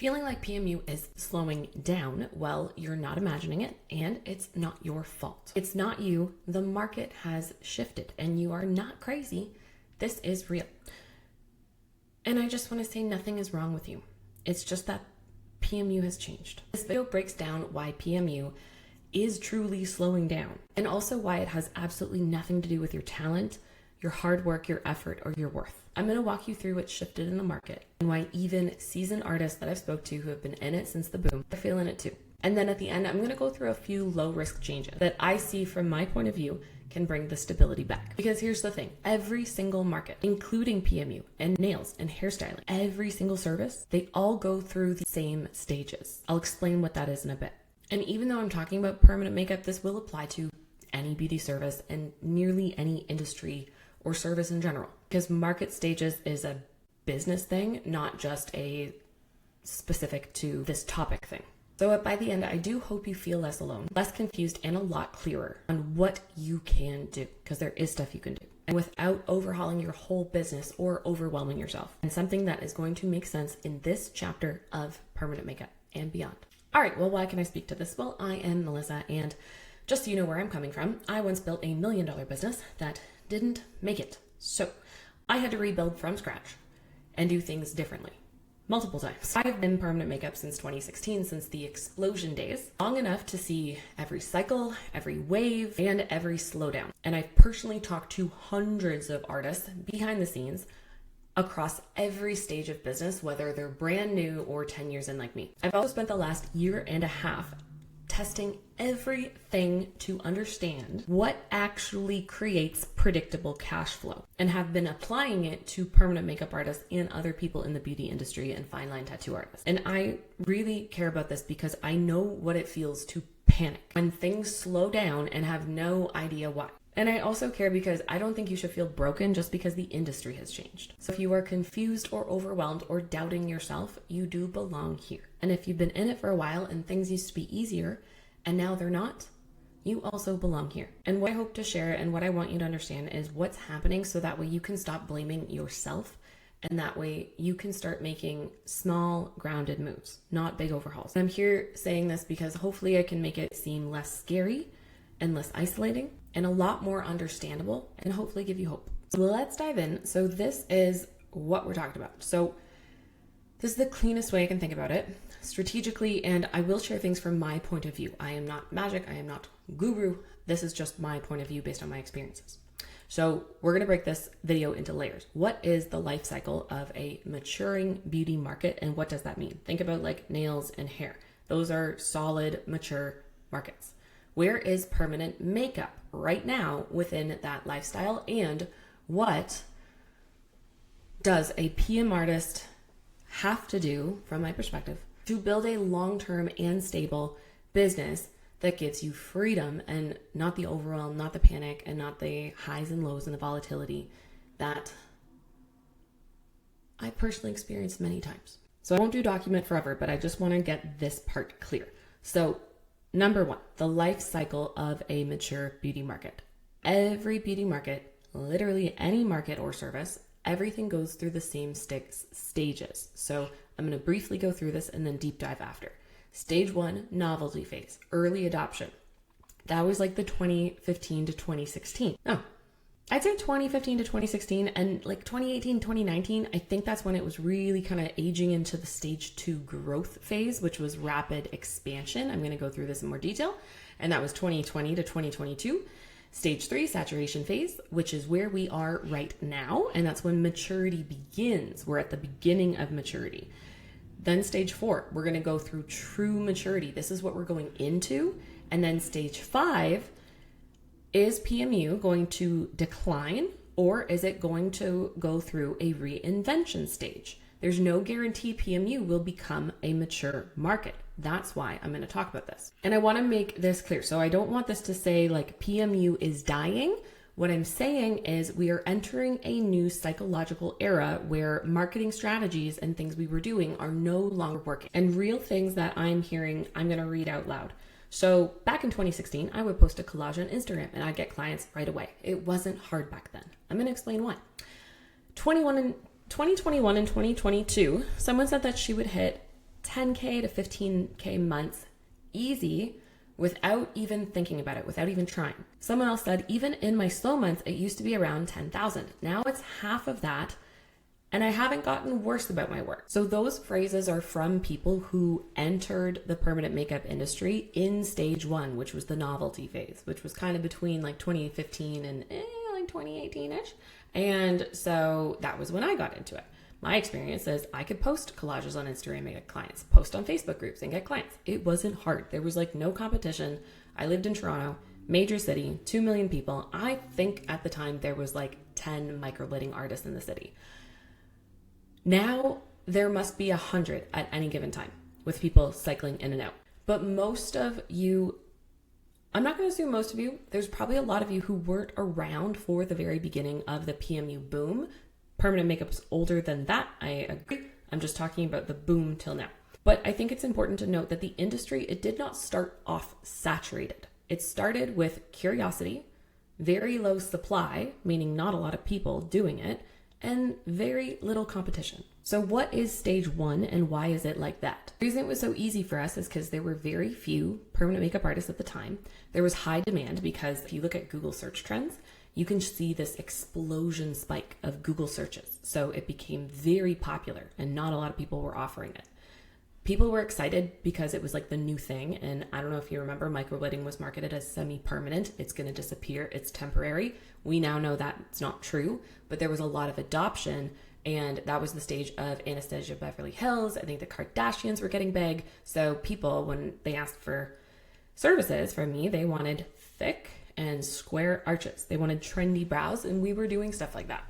Feeling like PMU is slowing down, well, you're not imagining it, and it's not your fault. It's not you. The market has shifted, and you are not crazy. This is real. And I just want to say nothing is wrong with you. It's just that PMU has changed. This video breaks down why PMU is truly slowing down, and also why it has absolutely nothing to do with your talent, your hard work, your effort, or your worth. I'm going to walk you through what's shifted in the market and why even seasoned artists that I've spoke to who have been in it since the boom are feeling it too. And then at the end, I'm going to go through a few low risk changes that I see from my point of view can bring the stability back. Because here's the thing, every single market, including PMU and nails and hairstyling, every single service, they all go through the same stages. I'll explain what that is in a bit. And even though I'm talking about permanent makeup, this will apply to any beauty service and nearly any industry or service in general, because market stages is a business thing, not just a specific to this topic thing. So by the end, I do hope you feel less alone, less confused, and a lot clearer on what you can do, because there is stuff you can do, and without overhauling your whole business or overwhelming yourself, and something that is going to make sense in this chapter of permanent makeup and beyond. All right, well, why can I speak to this? Well, I am Melissa, and just so you know where I'm coming from, I once built $1 million business that didn't make it. So I had to rebuild from scratch and do things differently multiple times. I've been permanent makeup since 2016, since the explosion days, long enough to see every cycle, every wave, and every slowdown. And I've personally talked to hundreds of artists behind the scenes across every stage of business, whether they're brand new or 10 years in like me. I've also spent the last year and a half testing everything to understand what actually creates predictable cash flow, and have been applying it to permanent makeup artists and other people in the beauty industry and fine line tattoo artists. And I really care about this because I know what it feels to panic when things slow down and have no idea why. And I also care because I don't think you should feel broken just because the industry has changed. So if you are confused or overwhelmed or doubting yourself, you do belong here. And if you've been in it for a while and things used to be easier and now they're not, you also belong here. And what I hope to share and what I want you to understand is what's happening, so that way you can stop blaming yourself, and that way you can start making small, grounded moves, not big overhauls. And I'm here saying this because hopefully I can make it seem less scary and less isolating and a lot more understandable, and hopefully give you hope. So let's dive in. So this is what we're talking about. So this is the cleanest way I can think about it strategically, and I will share things from my point of view. I am not magic. I am not guru. This is just my point of view based on my experiences. So we're going to break this video into layers. What is the life cycle of a maturing beauty market, and what does that mean? Think about like nails and hair. Those are solid, mature markets. Where is permanent makeup right now within that lifestyle? And what does a PM artist have to do, from my perspective, to build a long-term and stable business that gives you freedom and not the overwhelm, not the panic, and not the highs and lows and the volatility that I personally experienced many times? So I won't do document forever, but I just want to get this part clear. So number one, the life cycle of a mature beauty market. Every beauty market, literally any market or service, everything goes through the same stages. So I'm going to briefly go through this and then deep dive after. Stage one, novelty phase, early adoption. That was like the 2015 to 2016. No, I'd say 2015 to 2016, and like 2018, 2019, I think that's when it was really kind of aging into the stage two growth phase, which was rapid expansion. I'm going to go through this in more detail. And that was 2020 to 2022. Stage three, saturation phase, which is where we are right now. And that's when maturity begins. We're at the beginning of maturity. Then stage four, we're going to go through true maturity. This is what we're going into. And then stage five, is PMU going to decline, or is it going to go through a reinvention stage? There's no guarantee PMU will become a mature market. That's why I'm going to talk about this. And I want to make this clear. So I don't want this to say like PMU is dying. What I'm saying is we are entering a new psychological era where marketing strategies and things we were doing are no longer working. And real things that I'm hearing, I'm going to read out loud. So back in 2016, I would post a collage on Instagram and I'd get clients right away. It wasn't hard back then. I'm going to explain why. 2021 and 2022, someone said that she would hit 10K to 15K months easy without even thinking about it, without even trying. Someone else said, even in my slow months, it used to be around 10,000. Now it's half of that. And I haven't gotten worse about my work. So those phrases are from people who entered the permanent makeup industry in stage one, which was the novelty phase, which was kind of between like 2015 and like 2018-ish. And so that was when I got into it. My experience is I could post collages on Instagram and get clients, post on Facebook groups and get clients. It wasn't hard. There was like no competition. I lived in Toronto, major city, 2 million people. I think at the time there was like 10 microblading artists in the city. Now there must be 100 at any given time with people cycling in and out. But most of you, I'm not going to assume most of you, there's probably a lot of you who weren't around for the very beginning of the PMU boom. Permanent makeup's older than that, I agree. I'm just talking about the boom till now. But I think it's important to note that the industry, it did not start off saturated. It started with curiosity, very low supply, meaning not a lot of people doing it, and very little competition. So what is stage one and why is it like that? The reason it was so easy for us is because there were very few permanent makeup artists at the time. There was high demand because if you look at Google search trends, you can see this explosion spike of Google searches. So it became very popular and not a lot of people were offering it. People were excited because it was like the new thing. And I don't know if you remember, microblading was marketed as semi-permanent. It's going to disappear. It's temporary. We now know that it's not true, but there was a lot of adoption. And that was the stage of Anastasia Beverly Hills. I think the Kardashians were getting big. So people, when they asked for services from me, they wanted thick and square arches. They wanted trendy brows, and we were doing stuff like that.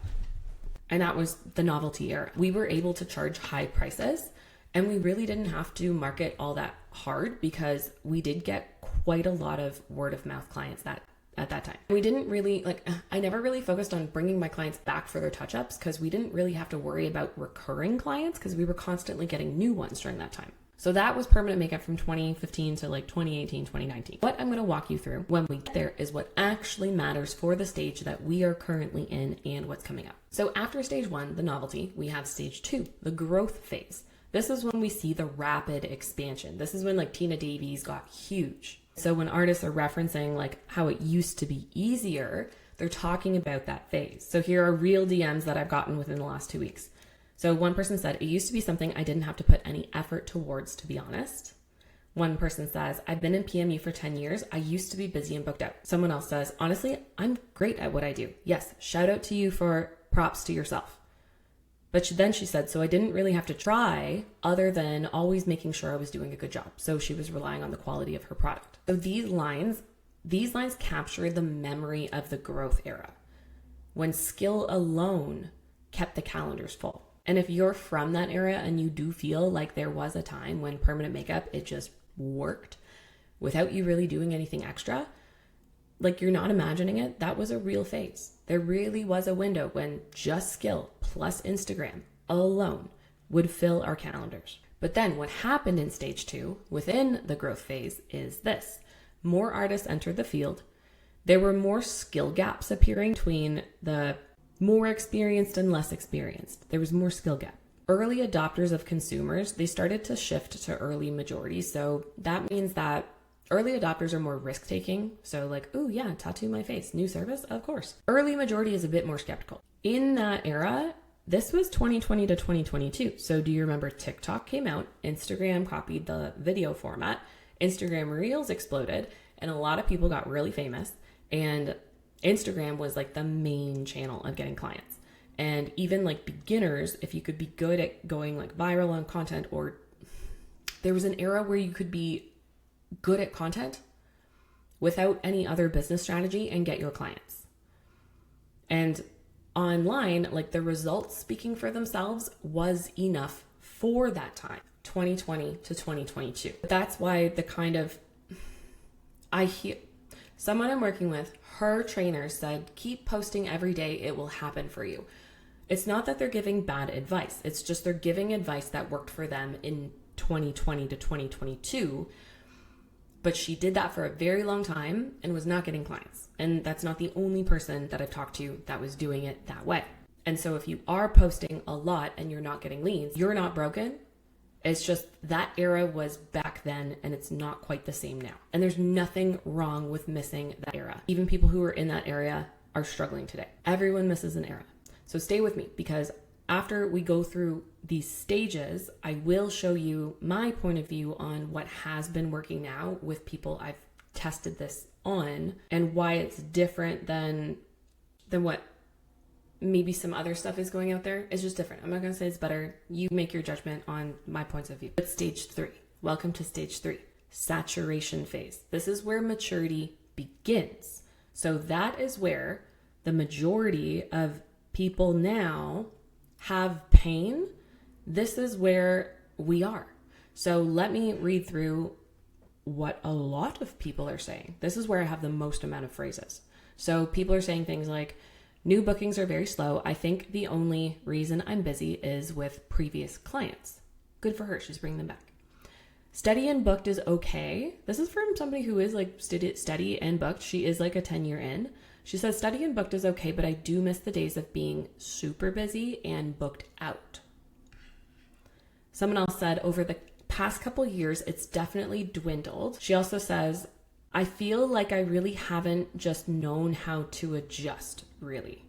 And that was the novelty era. We were able to charge high prices, and we really didn't have to market all that hard because we did get quite a lot of word of mouth clients at that time. We didn't really, I never really focused on bringing my clients back for their touch-ups because we didn't really have to worry about recurring clients because we were constantly getting new ones during that time. So that was permanent makeup from 2015 to like 2018, 2019. What I'm going to walk you through when we get there is what actually matters for the stage that we are currently in and what's coming up. So after stage one, the novelty, we have stage two, the growth phase. This is when we see the rapid expansion. This is when like Tina Davies got huge. So when artists are referencing like how it used to be easier, they're talking about that phase. So here are real DMs that I've gotten within the last 2 weeks. So one person said, it used to be something I didn't have to put any effort towards, to be honest. One person says, I've been in PMU for 10 years. I used to be busy and booked out. Someone else says, honestly, I'm great at what I do. Yes, shout out to you for props to yourself. But then she said, so I didn't really have to try other than always making sure I was doing a good job. So she was relying on the quality of her product. So these lines capture the memory of the growth era when skill alone kept the calendars full. And if you're from that era and you do feel like there was a time when permanent makeup, it just worked without you really doing anything extra, like you're not imagining it, that was a real phase. There really was a window when just skill plus Instagram alone would fill our calendars. But then what happened in stage two within the growth phase is this. More artists entered the field. There were more skill gaps appearing between the more experienced and less experienced. There was more skill gap. Early adopters of consumers, they started to shift to early majority. So that means that early adopters are more risk-taking. So like, oh yeah, tattoo my face, new service, of course. Early majority is a bit more skeptical. In that era, this was 2020 to 2022. So do you remember TikTok came out, Instagram copied the video format, Instagram Reels exploded, and a lot of people got really famous. And Instagram was like the main channel of getting clients. And even like beginners, if you could be good at going like viral on content, or there was an era where you could be good at content without any other business strategy and get your clients. And online, like the results speaking for themselves was enough for that time, 2020 to 2022. That's why the kind of, I hear someone I'm working with, her trainer said, keep posting every day, it will happen for you. It's not that they're giving bad advice. It's just they're giving advice that worked for them in 2020 to 2022. But she did that for a very long time and was not getting clients. And that's not the only person that I've talked to that was doing it that way. And so if you are posting a lot and you're not getting leads, you're not broken. It's just that era was back then and it's not quite the same now. And there's nothing wrong with missing that era. Even people who were in that area are struggling today. Everyone misses an era. So stay with me, because after we go through these stages, I will show you my point of view on what has been working now with people I've tested this on and why it's different than what maybe some other stuff is going out there. It's just different. I'm not going to say it's better. You make your judgment on my points of view. But stage 3. Welcome to stage 3, saturation phase. This is where maturity begins. So that is where the majority of people now have pain. This is where we are. So let me read through what a lot of people are saying. This is where I have the most amount of phrases. So people are saying things like, new bookings are very slow. I think the only reason I'm busy is with previous clients. Good for her. She's bringing them back. Steady and booked is okay. This is from somebody who is like steady and booked. She is like a 10-year in. She says steady and booked is okay, but I do miss the days of being super busy and booked out. Someone else said over the past couple years, it's definitely dwindled. She also says, I feel like I really haven't just known how to adjust, really.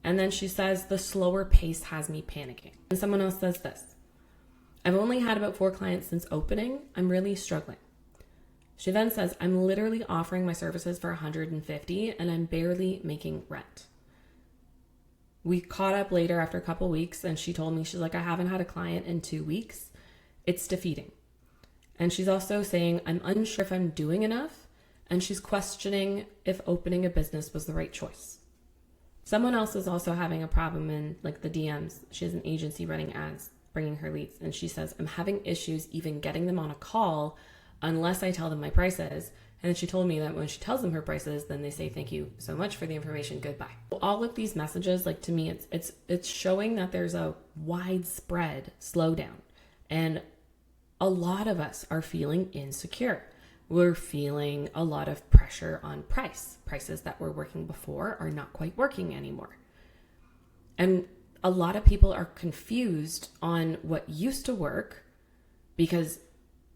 And then she says, the slower pace has me panicking. And someone else says this, I've only had about 4 clients since opening. I'm really struggling. She then says, I'm literally offering my services for $150 and I'm barely making rent. We caught up later after a couple weeks and she told me, she's like, I haven't had a client in 2 weeks. It's defeating. And she's also saying, I'm unsure if I'm doing enough. And she's questioning if opening a business was the right choice. Someone else is also having a problem in like the DMs. She has an agency running ads, bringing her leads. And she says, I'm having issues even getting them on a call unless I tell them my prices. And then she told me that when she tells them her prices, then they say, thank you so much for the information. Goodbye. All of these messages, like to me, it's showing that there's a widespread slowdown. And a lot of us are feeling insecure. We're feeling a lot of pressure on price. Prices that were working before are not quite working anymore. And a lot of people are confused on what used to work because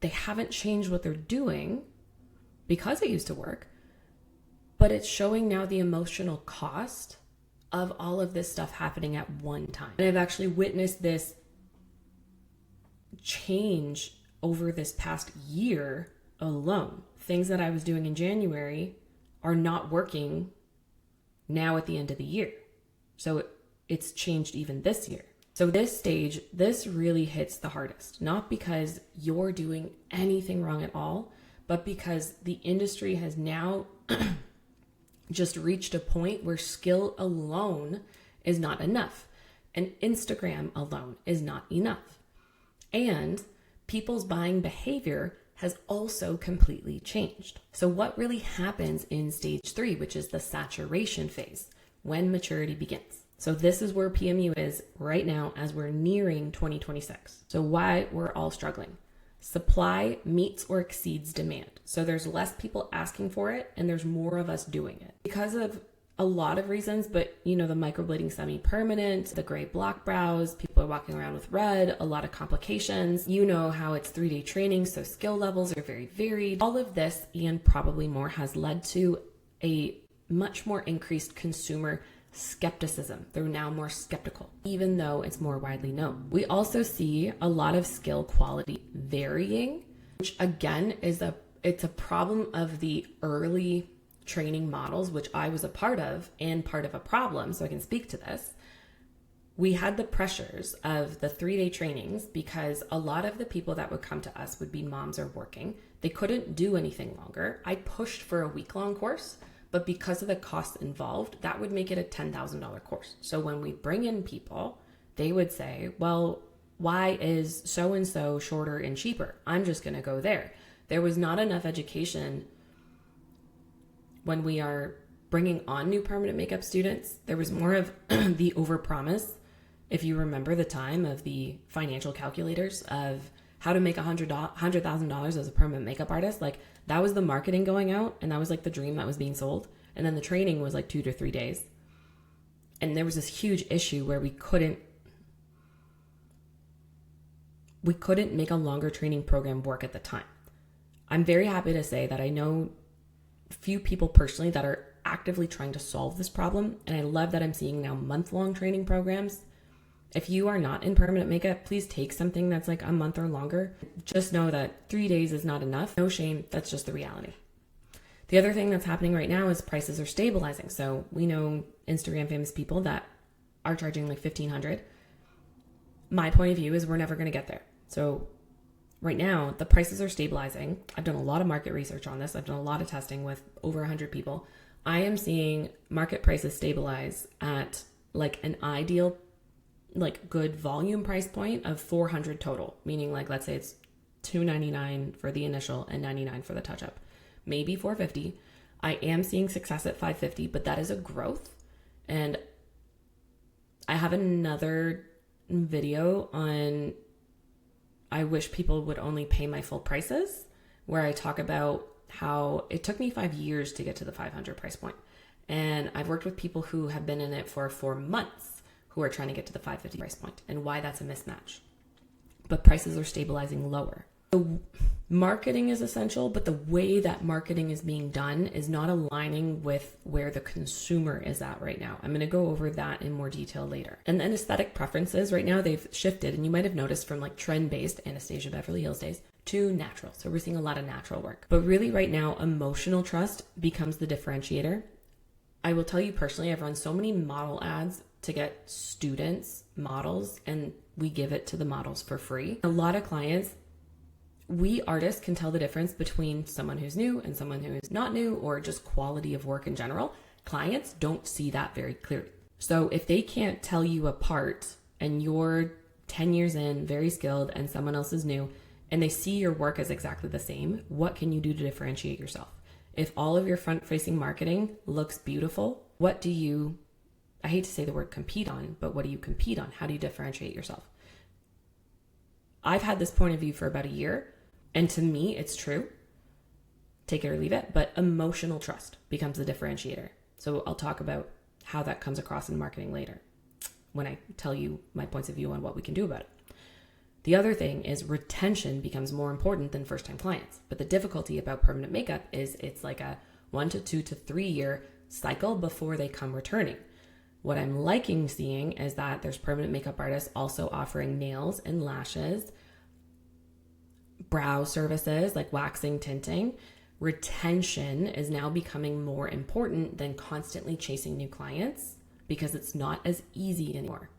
they haven't changed what they're doing because it used to work, but it's showing now the emotional cost of all of this stuff happening at one time. And I've actually witnessed this change over this past year alone. Things that I was doing in January are not working now at the end of the year. So it's changed even this year. So this stage, this really hits the hardest, not because you're doing anything wrong at all, but because the industry has now just reached a point where skill alone is not enough. And Instagram alone is not enough. And people's buying behavior has also completely changed. So what really happens in stage 3, which is the saturation phase, when maturity begins? So this is where PMU is right now as we're nearing 2026. So why we're all struggling. Supply meets or exceeds demand. So there's less people asking for it and there's more of us doing it. Because of a lot of reasons, but the microblading semi-permanent, the gray block brows, people are walking around with red, a lot of complications. You know how it's 3-day training, so skill levels are very varied. All of this and probably more has led to a much more increased consumer skepticism. They're now more skeptical, even though it's more widely known. We also see a lot of skill quality varying, which again it's a problem of the early training models, which I was a part of and part of a problem, so I can speak to this. We had the pressures of the 3-day trainings because a lot of the people that would come to us would be moms or working. They couldn't do anything longer. I pushed for a week-long course, but because of the costs involved, that would make it a $10,000 course. So when we bring in people, they would say, well, why is so-and-so shorter and cheaper? I'm just going to go there. There was not enough education when we are bringing on new permanent makeup students. There was more of the overpromise. If you remember the time of the financial calculators of how to make $100,000 as a permanent makeup artist, like that was the marketing going out and that was like the dream that was being sold. And then the training was like 2 to 3 days. And there was this huge issue where we couldn't we couldn't make a longer training program work at the time. I'm very happy to say that I know few people personally that are actively trying to solve this problem. And I love that I'm seeing now month-long training programs. If you are not in permanent makeup, please take something that's like a month or longer. Just know that 3 days is not enough. No shame. That's just the reality. The other thing that's happening right now is prices are stabilizing. So we know Instagram famous people that are charging like $1,500. My point of view is we're never going to get there. So right now, the prices are stabilizing. I've done a lot of market research on this. I've done a lot of testing with over 100 people. I am seeing market prices stabilize at like an ideal, like good volume price point of $400 total, meaning like, let's say it's $299 for the initial and $99 for the touch-up, maybe $450. I am seeing success at $550, but that is a growth. And I have another video on I wish people would only pay my full prices, where I talk about how it took me 5 years to get to the 500 price point. And I've worked with people who have been in it for 4 months who are trying to get to the 550 price point and why that's a mismatch. But prices are stabilizing lower. So marketing is essential, but the way that marketing is being done is not aligning with where the consumer is at right now. I'm going to go over that in more detail later. And then aesthetic preferences right now, they've shifted, and you might have noticed from like trend-based Anastasia Beverly Hills days to natural. So we're seeing a lot of natural work. But really right now, emotional trust becomes the differentiator. I will tell you personally, I've run so many model ads to get students models, and we give it to the models for free. A lot of clients, we artists can tell the difference between someone who's new and someone who is not new, or just quality of work in general. Clients don't see that very clearly. So if they can't tell you apart and you're 10 years in, very skilled, and someone else is new, and they see your work as exactly the same, what can you do to differentiate yourself? If all of your front-facing marketing looks beautiful, what do you, I hate to say the word compete on, but what do you compete on? How do you differentiate yourself? I've had this point of view for about a year. And to me, it's true. Take it or leave it. But emotional trust becomes the differentiator. So I'll talk about how that comes across in marketing later when I tell you my points of view on what we can do about it. The other thing is retention becomes more important than first-time clients. But the difficulty about permanent makeup is it's like a 1 to 2 to 3 year cycle before they come returning. What I'm liking seeing is that there's permanent makeup artists also offering nails and lashes, brow services like waxing, tinting. Retention is now becoming more important than constantly chasing new clients because it's not as easy anymore.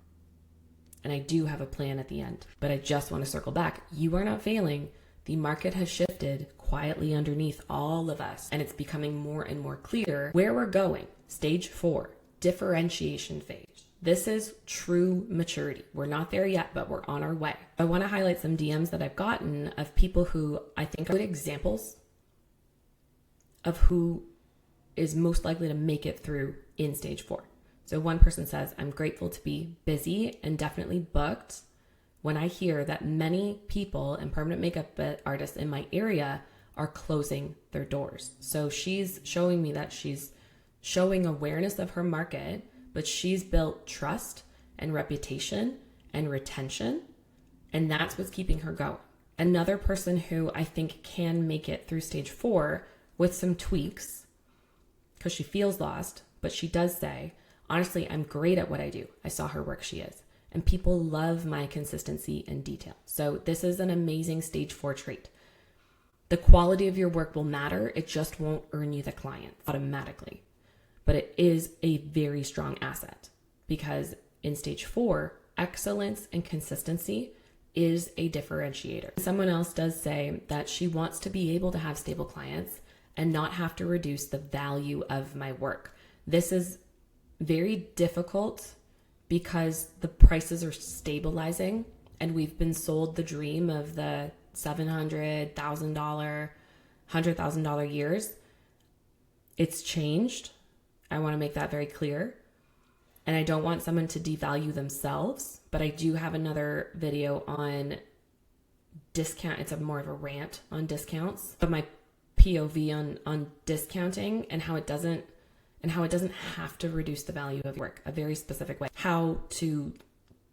And I do have a plan at the end, but I just want to circle back. You are not failing. The market has shifted quietly underneath all of us, and it's becoming more and more clear where we're going. Stage 4, differentiation phase. This is true maturity. We're not there yet, but we're on our way. I want to highlight some DMs that I've gotten of people who I think are good examples of who is most likely to make it through in stage 4. So one person says, I'm grateful to be busy and definitely booked when I hear that many people and permanent makeup artists in my area are closing their doors. So she's showing me that she's showing awareness of her market, but she's built trust and reputation and retention, and that's what's keeping her going. Another person who I think can make it through stage 4 with some tweaks, because she feels lost, but she does say, honestly, I'm great at what I do. I saw her work, she is. And people love my consistency and detail. So this is an amazing stage 4 trait. The quality of your work will matter. It just won't earn you the client automatically. But it is a very strong asset because in stage 4, excellence and consistency is a differentiator. Someone else does say that she wants to be able to have stable clients and not have to reduce the value of my work. This is very difficult because the prices are stabilizing and we've been sold the dream of the $700,000, $100,000 years. It's changed. I want to make that very clear. And I don't want someone to devalue themselves, but I do have another video on discount. It's more of a rant on discounts, but my POV on discounting and how it doesn't have to reduce the value of work, a very specific way, how to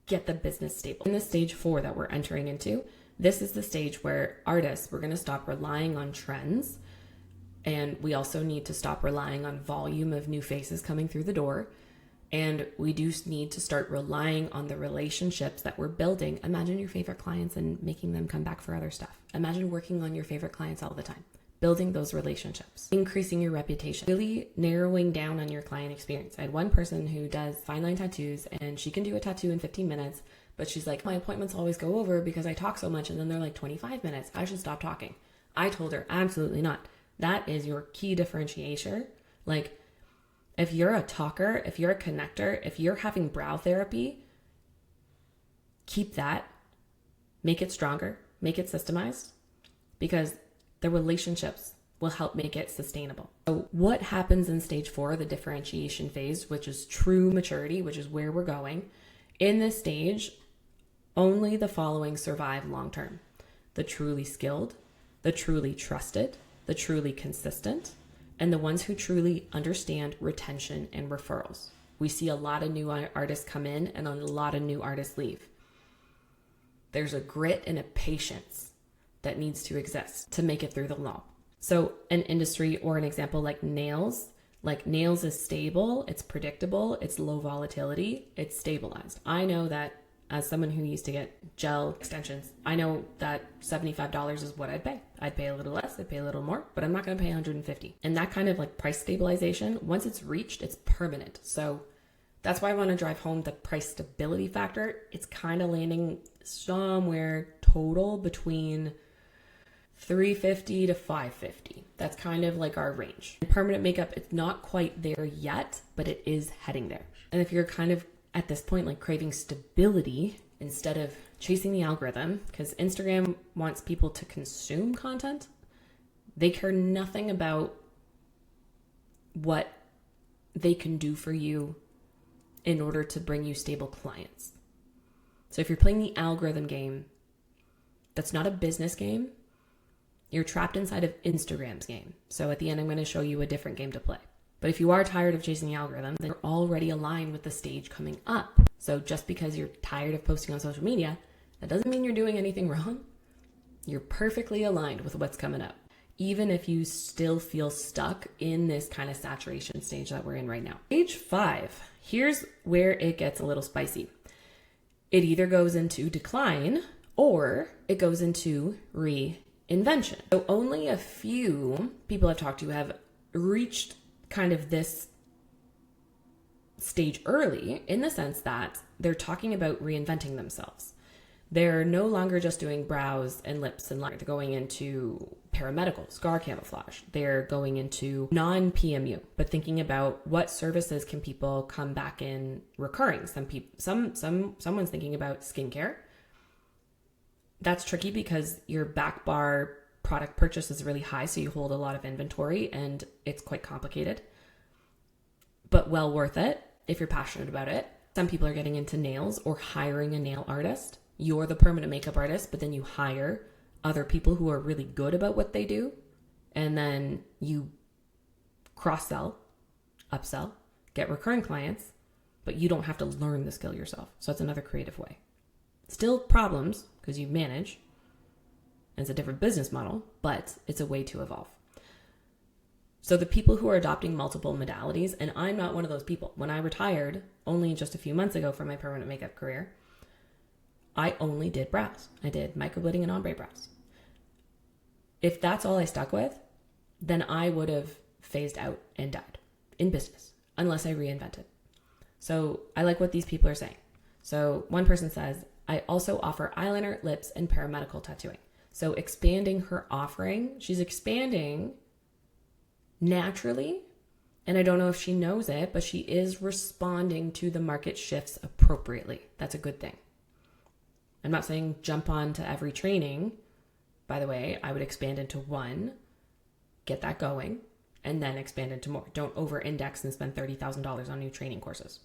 get the business stable. In the stage 4 that we're entering into, This is the stage where artists, we're going to stop relying on trends, and we also need to stop relying on volume of new faces coming through the door. And we do need to start relying on the relationships that we're building. Imagine your favorite clients and making them come back for other stuff. Imagine working on your favorite clients all the time, building those relationships, increasing your reputation, really narrowing down on your client experience. I had one person who does fine line tattoos, and she can do a tattoo in 15 minutes, but she's like, my appointments always go over because I talk so much, and then they're like 25 minutes. I should stop talking. I told her, absolutely not. That is your key differentiator. Like, if you're a talker, if you're a connector, if you're having brow therapy, keep that, make it stronger, make it systemized, because the relationships will help make it sustainable. So what happens in stage 4, the differentiation phase, which is true maturity, which is where we're going? In this stage, only the following survive long term: the truly skilled, the truly trusted, the truly consistent, and the ones who truly understand retention and referrals. We see a lot of new artists come in and a lot of new artists leave. There's a grit and a patience that needs to exist to make it through the lull. So an industry or an example like nails is stable, it's predictable, it's low volatility, it's stabilized. I know that as someone who used to get gel extensions, I know that $75 is what I'd pay. I'd pay a little less, I'd pay a little more, but I'm not going to pay $150. And that kind of like price stabilization, once it's reached, it's permanent. So that's why I want to drive home the price stability factor. It's kind of landing somewhere total between $350 to $550. That's kind of like our range. In permanent makeup, it's not quite there yet, but it is heading there. And if you're kind of at this point like craving stability instead of chasing the algorithm, because Instagram wants people to consume content, they care nothing about what they can do for you in order to bring you stable clients. So if you're playing the algorithm game, that's not a business game. You're trapped inside of Instagram's game. So at the end, I'm going to show you a different game to play. But if you are tired of chasing the algorithm, then you're already aligned with the stage coming up. So just because you're tired of posting on social media, that doesn't mean you're doing anything wrong. You're perfectly aligned with what's coming up, even if you still feel stuck in this kind of saturation stage that we're in right now. Stage 5, here's where it gets a little spicy. It either goes into decline or it goes into reinvention. So only a few people I've talked to have reached kind of this stage early, in the sense that they're talking about reinventing themselves. They're no longer just doing brows and lips and liner. They're going into paramedical, scar camouflage. They're going into non-PMU, but thinking about what services can people come back in recurring. Someone's thinking about skincare. That's tricky because your back bar product purchase is really high, so you hold a lot of inventory and it's quite complicated, but well worth it if you're passionate about it. Some people are getting into nails or hiring a nail artist. You're the permanent makeup artist, but then you hire other people who are really good about what they do, and then you cross-sell, upsell, get recurring clients, but you don't have to learn the skill yourself. So that's another creative way. Still problems because you manage. It's a different business model, but it's a way to evolve. So the people who are adopting multiple modalities, and I'm not one of those people. When I retired only just a few months ago from my permanent makeup career, I only did brows. I did microblading and ombre brows. If that's all I stuck with, then I would have phased out and died in business unless I reinvented. So I like what these people are saying. So one person says, I also offer eyeliner, lips, and paramedical tattooing. So expanding her offering, she's expanding naturally, and I don't know if she knows it, but she is responding to the market shifts appropriately. That's a good thing. I'm not saying jump on to every training. By the way, I would expand into one, get that going, and then expand into more. Don't over-index and spend $30,000 on new training courses.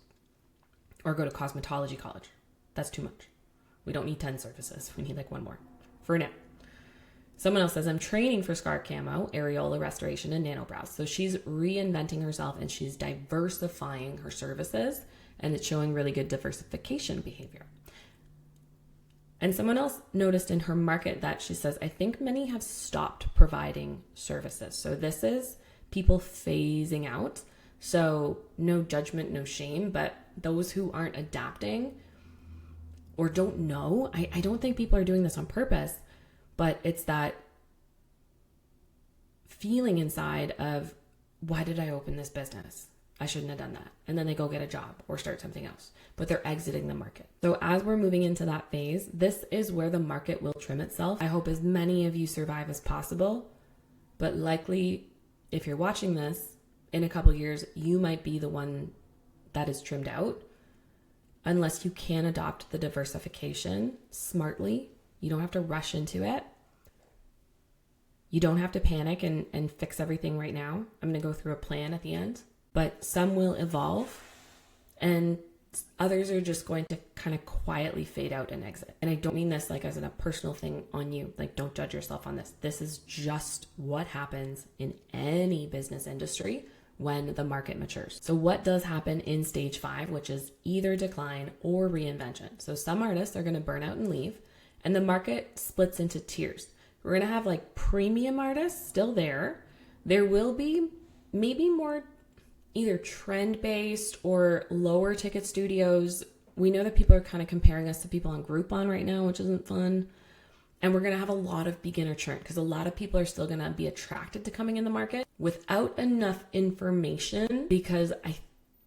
Or go to cosmetology college. That's too much. We don't need 10 services. We need like one more for now. Someone else says, I'm training for scar camo, areola restoration, and nanobrows. So she's reinventing herself and she's diversifying her services, and it's showing really good diversification behavior. And someone else noticed in her market that she says, I think many have stopped providing services. So this is people phasing out. So no judgment, no shame, but those who aren't adapting or don't know, I don't think people are doing this on purpose, but it's that feeling inside of, why did I open this business? I shouldn't have done that. And then they go get a job or start something else, but they're exiting the market. So as we're moving into that phase, this is where the market will trim itself. I hope as many of you survive as possible, but likely if you're watching this in a couple of years, you might be the one that is trimmed out unless you can adopt the diversification smartly. You don't have to rush into it. You don't have to panic and fix everything right now. I'm going to go through a plan at the end. But some will evolve and others are just going to kind of quietly fade out and exit. And I don't mean this like as a personal thing on you. Like, don't judge yourself on this. This is just what happens in any business industry when the market matures. So what does happen in stage 5, which is either decline or reinvention? So some artists are going to burn out and leave, and the market splits into tiers. We're going to have like premium artists still there. There will be maybe more either trend-based or lower ticket studios. We know that people are kind of comparing us to people on Groupon right now, which isn't fun. And we're going to have a lot of beginner churn because a lot of people are still going to be attracted to coming in the market without enough information, because I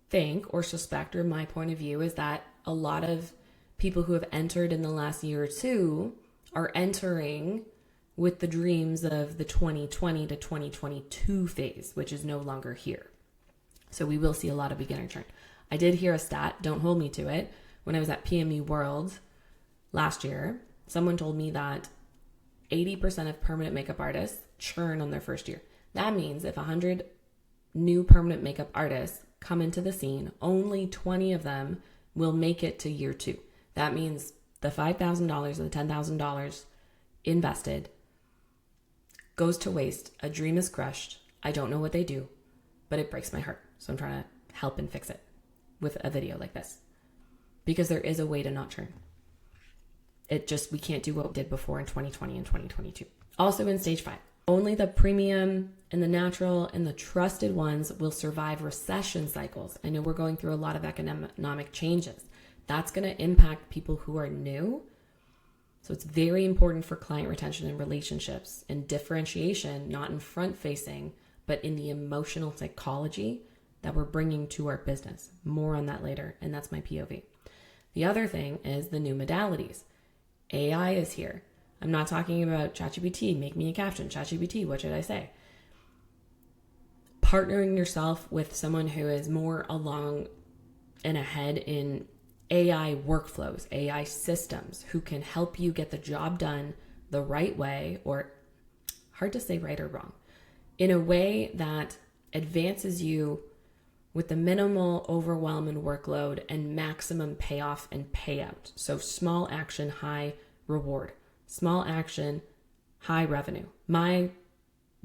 think or suspect, or my point of view is that a lot of people who have entered in the last year or two are entering with the dreams of the 2020 to 2022 phase, which is no longer here. So we will see a lot of beginner churn. I did hear a stat, don't hold me to it. When I was at PMU World last year, someone told me that 80% of permanent makeup artists churn on their first year. That means if 100 new permanent makeup artists come into the scene, only 20 of them will make it to year 2. That means the $5,000 or the $10,000 invested goes to waste. A dream is crushed. I don't know what they do, but it breaks my heart. So I'm trying to help and fix it with a video like this, because there is a way to not churn. We can't do what we did before in 2020 and 2022. Also in stage 5, only the premium and the natural and the trusted ones will survive recession cycles. I know we're going through a lot of economic changes. That's going to impact people who are new. So it's very important for client retention and relationships and differentiation, not in front facing, but in the emotional psychology that we're bringing to our business. More on that later, and that's my POV. The other thing is the new modalities. AI is here. I'm not talking about ChatGPT, make me a caption. ChatGPT, what should I say? Partnering yourself with someone who is more along and ahead in AI workflows, AI systems, who can help you get the job done the right way, or hard to say right or wrong, in a way that advances you with the minimal overwhelm and workload and maximum payoff and payout. So small action, high reward. Small action, high revenue. My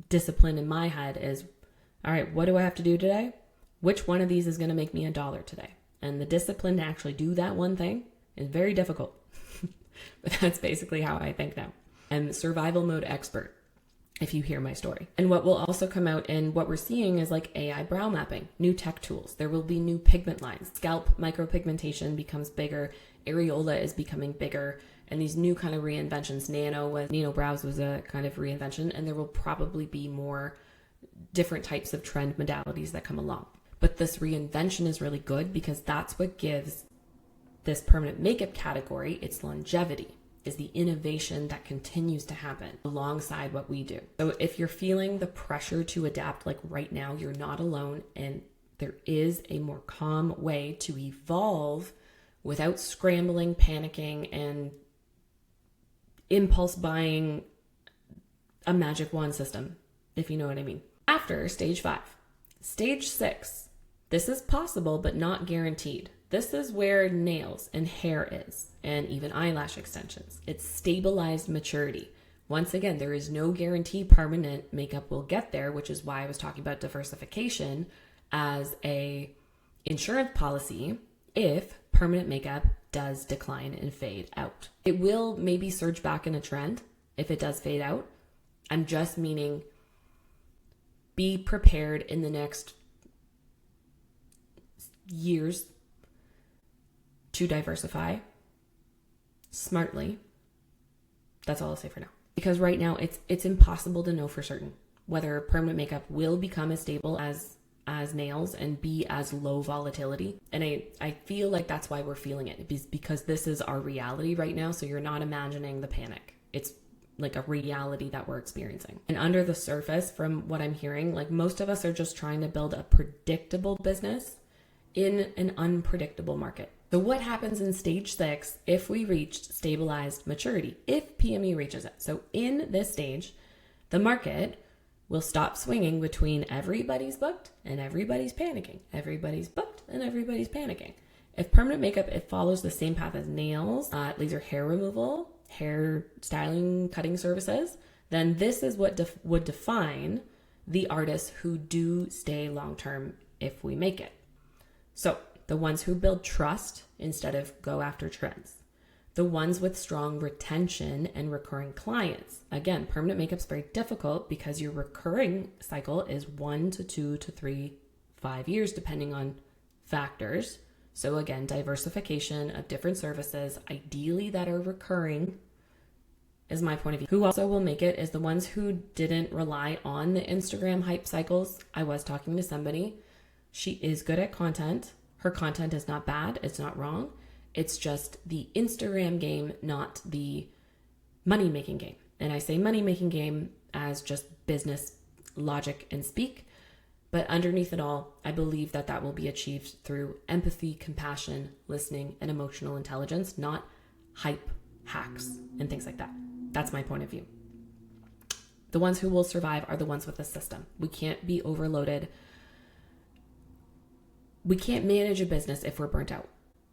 discipline in my head is, all right, what do I have to do today? Which one of these is going to make me $1 today? And the discipline to actually do that one thing is very difficult. But that's basically how I think now. I'm survival mode expert, if you hear my story. And what will also come out and what we're seeing is like AI brow mapping, new tech tools. There will be new pigment lines. Scalp micropigmentation becomes bigger. Areola is becoming bigger. And these new kind of reinventions, nano brows was a kind of reinvention. And there will probably be more different types of trend modalities that come along. But this reinvention is really good because that's what gives this permanent makeup category its longevity, is the innovation that continues to happen alongside what we do. So if you're feeling the pressure to adapt, like right now, you're not alone, and there is a more calm way to evolve without scrambling, panicking, and impulse buying a magic wand system, if you know what I mean. After stage 5, stage 6, this is possible, but not guaranteed. This is where nails and hair is, and even eyelash extensions. It's stabilized maturity. Once again, there is no guarantee permanent makeup will get there, which is why I was talking about diversification as a insurance policy. if permanent makeup does decline and fade out. It will maybe surge back in a trend if it does fade out. I'm just meaning be prepared in the next years to diversify smartly. That's all I'll say for now. Because right now it's impossible to know for certain whether permanent makeup will become as stable as nails and be as low volatility. And I feel like that's why we're feeling it, because this is our reality right now. So you're not imagining the panic. It's like a reality that we're experiencing. And under the surface, from what I'm hearing, like most of us are just trying to build a predictable business in an unpredictable market. So what happens in stage 6 if we reach stabilized maturity, if PMU reaches it? So in this stage, the market will stop swinging between everybody's booked and everybody's panicking. Everybody's booked and everybody's panicking. If permanent makeup, it follows the same path as nails, laser hair removal, hair styling, cutting services, then this is what would define the artists who do stay long-term if we make it. So the ones who build trust instead of go after trends. The ones with strong retention and recurring clients. Again, permanent makeup's very difficult because your recurring cycle is 1 to 2 to 3, 5 years, depending on factors. So again, diversification of different services, ideally that are recurring, is my point of view. Who also will make it is the ones who didn't rely on the Instagram hype cycles. I was talking to somebody. She is good at content. Her content is not bad. It's not wrong. It's just the Instagram game, not the money-making game. And I say money-making game as just business logic and speak. But underneath it all, I believe that will be achieved through empathy, compassion, listening, and emotional intelligence, not hype, hacks, and things like that. That's my point of view. The ones who will survive are the ones with a system. We can't be overloaded. We can't manage a business if we're burnt out.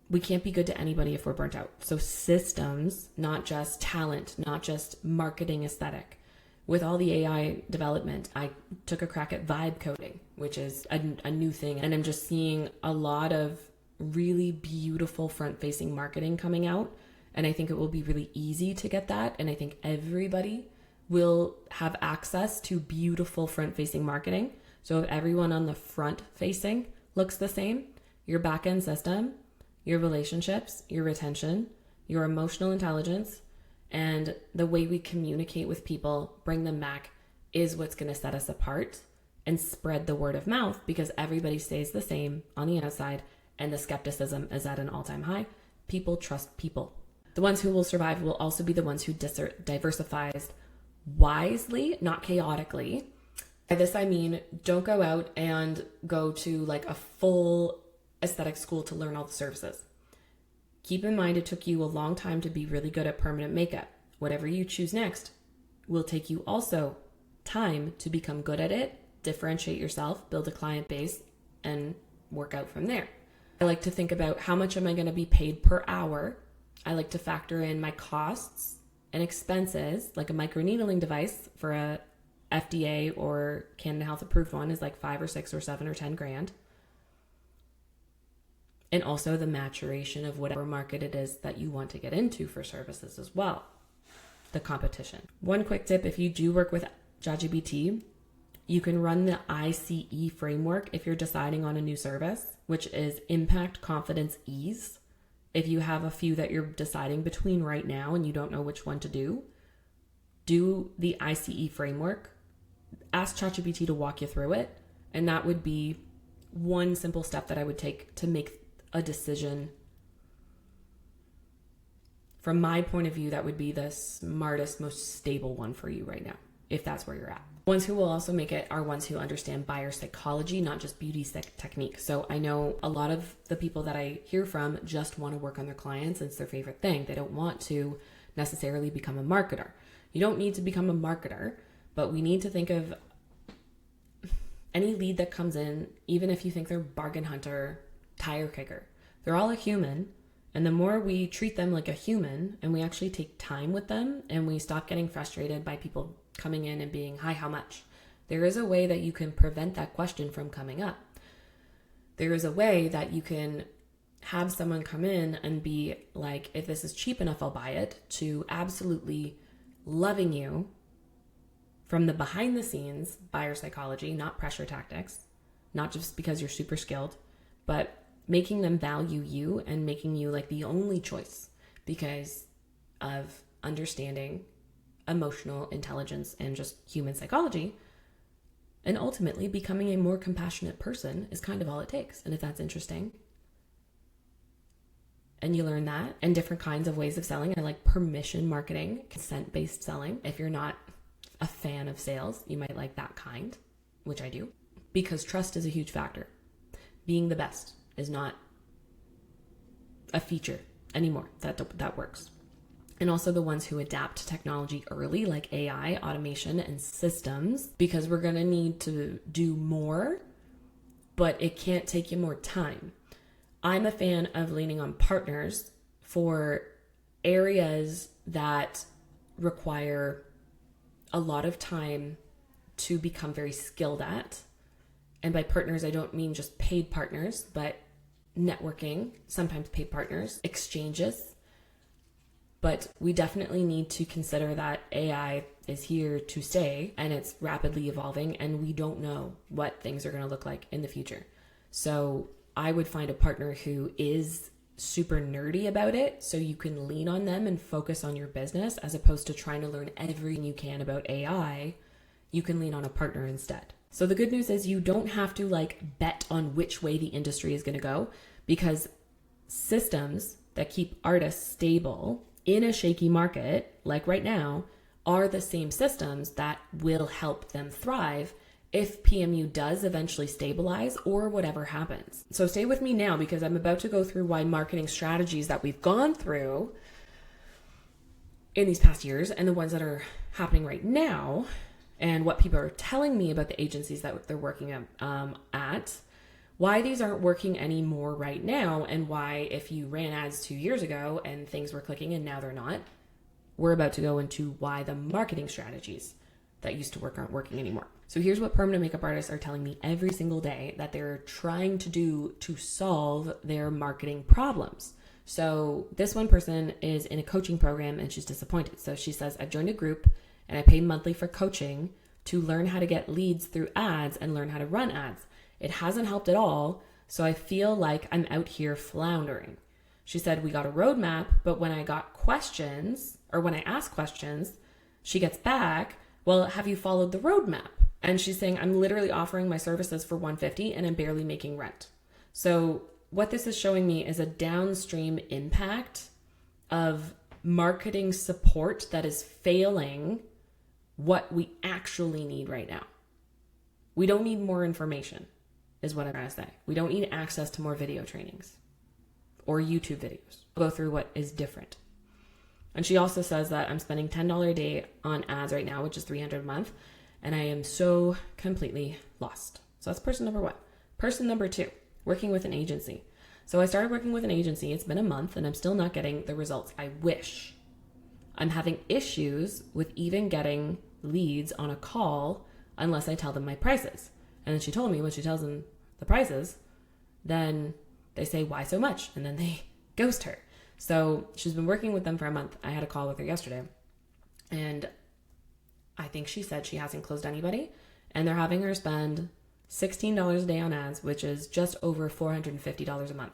We can't be good to anybody if we're burnt out. So systems, not just talent, not just marketing aesthetic. With all the AI development, I took a crack at vibe coding, which is a new thing. And I'm just seeing a lot of really beautiful front-facing marketing coming out. And I think it will be really easy to get that. And I think everybody will have access to beautiful front-facing marketing. So if everyone on the front-facing looks the same, your back-end system, your relationships, your retention, your emotional intelligence, and the way we communicate with people, bring them back, is what's going to set us apart and spread the word of mouth, because everybody stays the same on the outside and the skepticism is at an all-time high. People trust people. The ones who will survive will also be the ones who diversifies wisely, not chaotically. By this I mean, don't go out and go to like a full aesthetic school to learn all the services. Keep in mind, it took you a long time to be really good at permanent makeup. Whatever you choose next will take you also time to become good at it, differentiate yourself, build a client base, and work out from there. I like to think about how much am I going to be paid per hour. I like to factor in my costs and expenses, like a microneedling device for a FDA or Canada Health approved one is like 5 or 6 or 7 or 10 grand. And also the maturation of whatever market it is that you want to get into for services as well. The competition. One quick tip, if you do work with ChatGPT, you can run the ICE framework if you're deciding on a new service, which is impact, confidence, ease. If you have a few that you're deciding between right now and you don't know which one to do the ICE framework. Ask ChatGPT to walk you through it. And that would be one simple step that I would take to make a decision. From my point of view, that would be the smartest, most stable one for you right now, if that's where you're at. Ones who will also make it are ones who understand buyer psychology, not just beauty technique. So I know a lot of the people that I hear from just want to work on their clients. It's their favorite thing. They don't want to necessarily become a marketer. You don't need to become a marketer, but we need to think of any lead that comes in, even if you think they're bargain hunter, tire kicker. They're all a human. And the more we treat them like a human and we actually take time with them and we stop getting frustrated by people coming in and being, hi, how much? There is a way that you can prevent that question from coming up. There is a way that you can have someone come in and be like, if this is cheap enough, I'll buy it, to absolutely loving you from the behind the scenes buyer psychology, not pressure tactics, not just because you're super skilled, but making them value you and making you like the only choice because of understanding emotional intelligence and just human psychology. And ultimately becoming a more compassionate person is kind of all it takes. And if that's interesting, and you learn that, and different kinds of ways of selling. I like permission marketing, consent-based selling. If you're not a fan of sales, you might like that kind, which I do, because trust is a huge factor. Being the best is not a feature anymore. That works. And also the ones who adapt to technology early, like AI, automation, and systems, because we're going to need to do more, but it can't take you more time. I'm a fan of leaning on partners for areas that require a lot of time to become very skilled at. And by partners, I don't mean just paid partners, but networking, sometimes paid partners, exchanges. But we definitely need to consider that AI is here to stay and it's rapidly evolving and we don't know what things are going to look like in the future. So I would find a partner who is super nerdy about it so you can lean on them and focus on your business as opposed to trying to learn everything you can about AI. You can lean on a partner instead. So the good news is you don't have to like bet on which way the industry is going to go, because systems that keep artists stable in a shaky market, like right now, are the same systems that will help them thrive if PMU does eventually stabilize or whatever happens. So stay with me now, because I'm about to go through why marketing strategies that we've gone through in these past years and the ones that are happening right now and what people are telling me about the agencies that they're working at, why these aren't working anymore right now, and why if you ran ads 2 years ago and things were clicking and now they're not, we're about to go into why the marketing strategies that used to work aren't working anymore. So here's what permanent makeup artists are telling me every single day that they're trying to do to solve their marketing problems. So this one person is in a coaching program and she's disappointed. So she says, I've joined a group and I pay monthly for coaching to learn how to get leads through ads and learn how to run ads. It hasn't helped at all. So I feel like I'm out here floundering. She said, we got a roadmap, but when I got questions, or when I ask questions, she gets back, well, have you followed the roadmap? And she's saying, I'm literally offering my services for $150 and I'm barely making rent. So what this is showing me is a downstream impact of marketing support that is failing what we actually need right now. We don't need more information, is what I'm trying to say. We don't need access to more video trainings or YouTube videos. We'll go through what is different. And she also says that I'm spending $10 a day on ads right now, which is $300 a month. And I am so completely lost. So that's person number one. Person number two, working with an agency. So I started working with an agency. It's been a month and I'm still not getting the results I wish. I'm having issues with even getting leads on a call unless I tell them my prices. And then she told me when she tells them the prices, then they say, why so much? And then they ghost her. So she's been working with them for a month. I had a call with her yesterday and I think she said she hasn't closed anybody, and they're having her spend $16 a day on ads, which is just over $450 a month.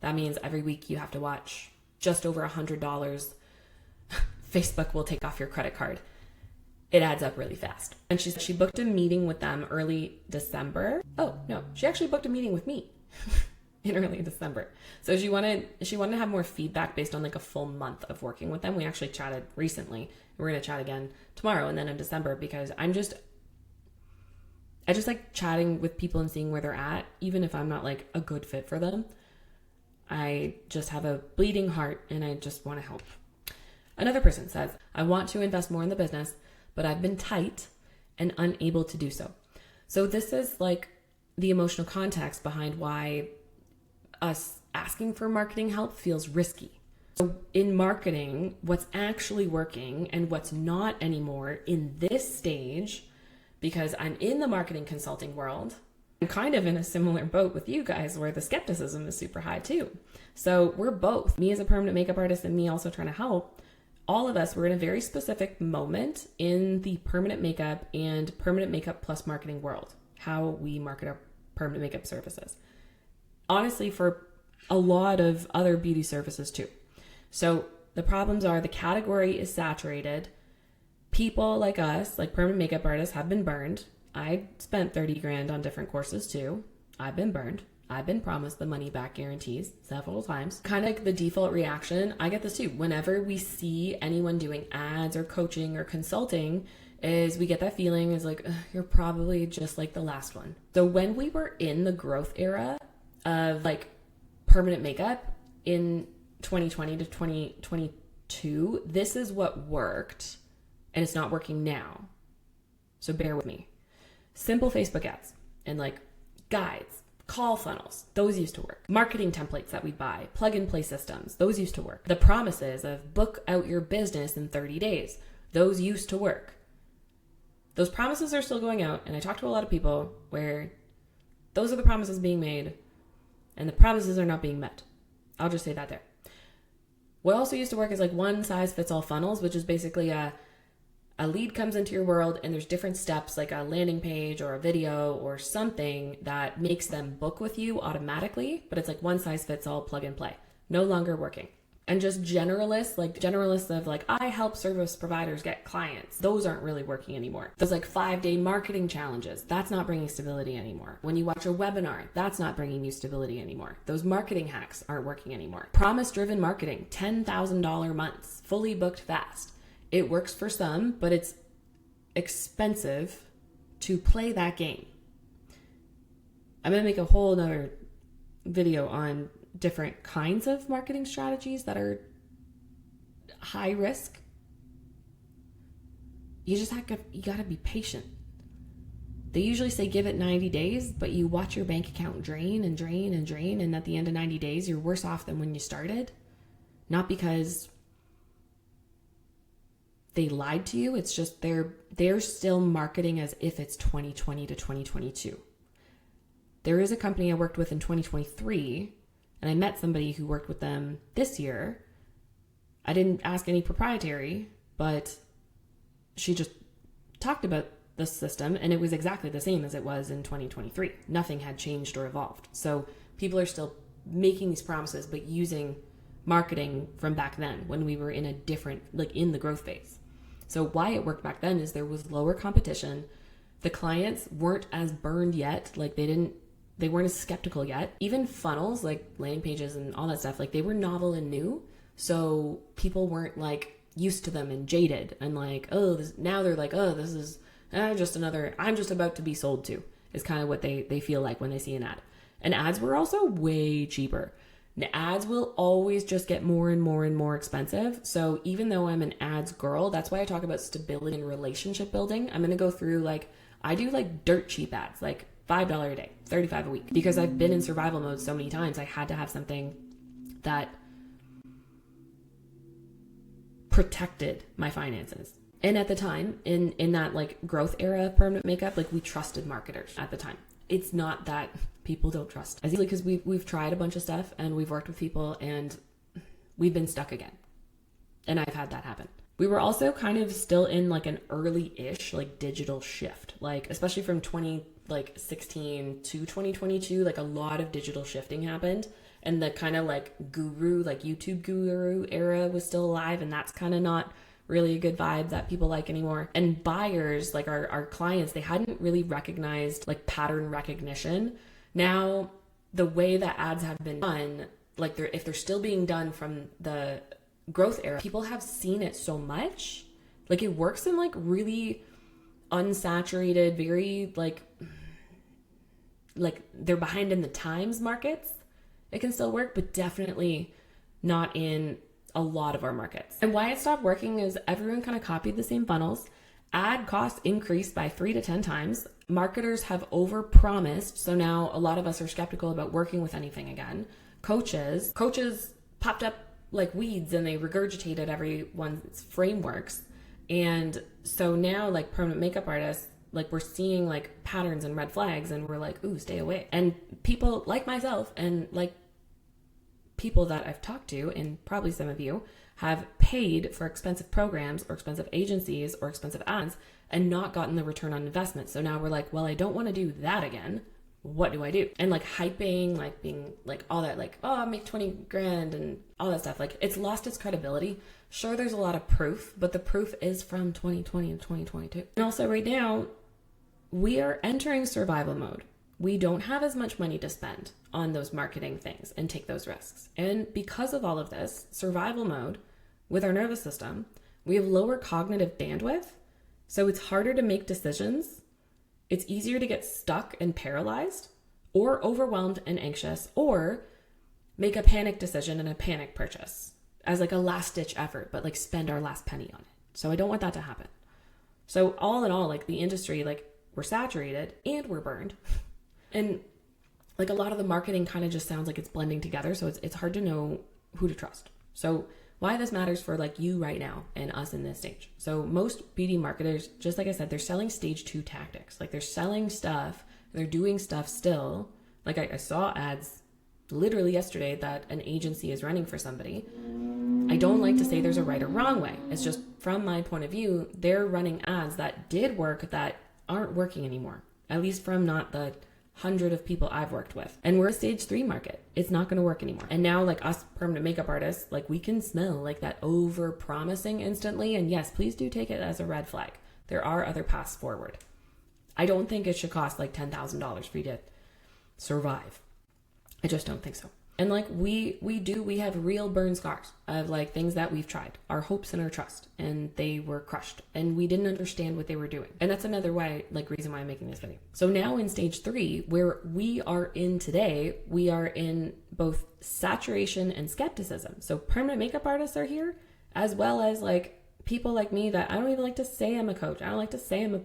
That means every week you have to watch just over $100. Facebook will take off your credit card. It adds up really fast. And she booked a meeting with them early December. Oh, no, she actually booked a meeting with me in early December. So she wanted to have more feedback based on like a full month of working with them. We actually chatted recently. We're going to chat again tomorrow and then in December, because I just like chatting with people and seeing where they're at, even if I'm not like a good fit for them. I just have a bleeding heart and I just want to help. Another person says, I want to invest more in the business, but I've been tight and unable to do so. So this is like the emotional context behind why us asking for marketing help feels risky. So in marketing, what's actually working and what's not anymore in this stage, because I'm in the marketing consulting world, I'm kind of in a similar boat with you guys where the skepticism is super high too. So we're both, me as a permanent makeup artist and me also trying to help, all of us were in a very specific moment in the permanent makeup and permanent makeup plus marketing world, how we market our permanent makeup services. Honestly, for a lot of other beauty services too. So the problems are the category is saturated. People like us, like permanent makeup artists, have been burned. I spent 30 grand on different courses too. I've been burned. I've been promised the money back guarantees several times. Kind of like the default reaction, I get this too. Whenever we see anyone doing ads or coaching or consulting, is we get that feeling is like, you're probably just like the last one. So when we were in the growth era of like permanent makeup in 2020 to 2022, this is what worked, and it's not working now. So bear with me. Simple Facebook ads and like guides, call funnels, those used to work. Marketing templates that we buy, plug and play systems, those used to work. The promises of book out your business in 30 days, those used to work. Those promises are still going out, and I talk to a lot of people where those are the promises being made and the promises are not being met. I'll just say that there. What also used to work is like one size fits all funnels, which is basically a lead comes into your world and there's different steps like a landing page or a video or something that makes them book with you automatically, but it's like one size fits all, plug and play. No longer working. And just generalists of like, I help service providers get clients. Those aren't really working anymore. Those like 5-day marketing challenges, that's not bringing stability anymore. When you watch a webinar, that's not bringing you stability anymore. Those marketing hacks aren't working anymore. Promise-driven marketing, $10,000 months, fully booked fast. It works for some, but it's expensive to play that game. I'm going to make a whole other video on different kinds of marketing strategies that are high risk. You got to be patient. They usually say give it 90 days, but you watch your bank account drain and drain and drain, and at the end of 90 days, you're worse off than when you started. Not because they lied to you, it's just they're still marketing as if it's 2020 to 2022. There is a company I worked with in 2023, and I met somebody who worked with them this year. I didn't ask any proprietary, but she just talked about the system, and it was exactly the same as it was in 2023. Nothing had changed or evolved. So people are still making these promises, but using marketing from back then when we were in a different, like in the growth phase. So why it worked back then is there was lower competition. The clients weren't as burned yet. Like they weren't as skeptical yet. Even funnels, like landing pages and all that stuff, like they were novel and new. So people weren't like used to them and jaded and like, now they're like, this is just another, I'm just about to be sold to, is kind of what they feel like when they see an ad. And ads were also way cheaper. The ads will always just get more and more and more expensive. So even though I'm an ads girl, that's why I talk about stability and relationship building. I'm going to go through I do dirt cheap ads, like $5 a day, $35 a week, because I've been in survival mode so many times. I had to have something that protected my finances. And at the time, in that growth era of permanent makeup, we trusted marketers at the time. It's not that people don't trust, because we've tried a bunch of stuff and we've worked with people and we've been stuck again. And I've had that happen. We were also kind of still in an early-ish digital shift, especially from 2016 to 2022, a lot of digital shifting happened, and the kind of guru, YouTube guru era was still alive, and that's kind of not really a good vibe that people like anymore. And buyers, our clients, they hadn't really recognized pattern recognition. Now, the way that ads have been done, if they're still being done from the growth era, people have seen it so much. It works in really unsaturated, very they're behind in the times markets. It can still work, but definitely not in a lot of our markets. And why it stopped working is everyone kind of copied the same funnels. Ad costs increased by 3 to 10 times. Marketers have overpromised, so now a lot of us are skeptical about working with anything again. Coaches popped up like weeds and they regurgitated everyone's frameworks. And so now permanent makeup artists, Like we're seeing like patterns and red flags and we're like, ooh, stay away. And people like myself and like people that I've talked to, and probably some of you, have paid for expensive programs or expensive agencies or expensive ads and not gotten the return on investment. So now we're like, well, I don't want to do that again. What do I do? And like hyping, like being like all that, like, oh, I make 20 grand and all that stuff. Like it's lost its credibility. Sure, there's a lot of proof, but the proof is from 2020 and 2022. And also right now, we are entering survival mode. We don't have as much money to spend on those marketing things and take those risks. And because of all of this, survival mode with our nervous system, we have lower cognitive bandwidth. So it's harder to make decisions. It's easier to get stuck and paralyzed or overwhelmed and anxious or make a panic decision and a panic purchase as like a last ditch effort, but like spend our last penny on it. So I don't want that to happen. So all in all, like the industry, like we're saturated and we're burned. And like a lot of the marketing kind of just sounds like it's blending together. So it's hard to know who to trust. So why this matters for like you right now and us in this stage. So most BD marketers, just like I said, they're selling stage 2 tactics. Like they're selling stuff, they're doing stuff still. Like I saw ads literally yesterday that an agency is running for somebody. I don't like to say there's a right or wrong way. It's just from my point of view, they're running ads that did work that aren't working anymore. At least from not the 100 of people I've worked with. And we're a stage 3 market. It's not going to work anymore. And now like us permanent makeup artists, like we can smell like that over promising instantly. And yes, please do take it as a red flag. There are other paths forward. I don't think it should cost like $10,000 for you to survive. I just don't think so. And like we have real burn scars of like things that we've tried, our hopes and our trust, and they were crushed and we didn't understand what they were doing. And that's another way, like reason why I'm making this video. So now in stage 3, where we are in today, we are in both saturation and skepticism. So permanent makeup artists are here, as well as like people like me that I don't even like to say I'm a coach. I don't like to say I'm a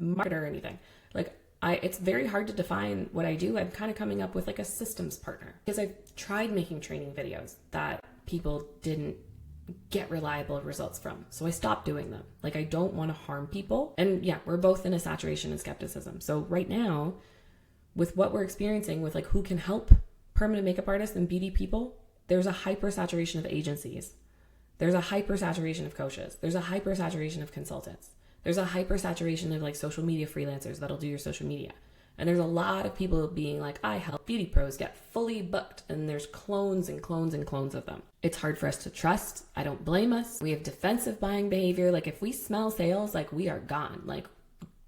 marketer or anything. Like it's very hard to define what I do. I'm kind of coming up with like a systems partner because I've tried making training videos that people didn't get reliable results from. So I stopped doing them. Like I don't want to harm people. And yeah, we're both in a saturation and skepticism. So right now, with what we're experiencing with like who can help permanent makeup artists and BD people, there's a hypersaturation of agencies. There's a hypersaturation of coaches. There's a hypersaturation of consultants. There's a hypersaturation of like social media freelancers that'll do your social media. And there's a lot of people being like, I help beauty pros get fully booked. And there's clones and clones and clones of them. It's hard for us to trust. I don't blame us. We have defensive buying behavior. Like if we smell sales, like we are gone, like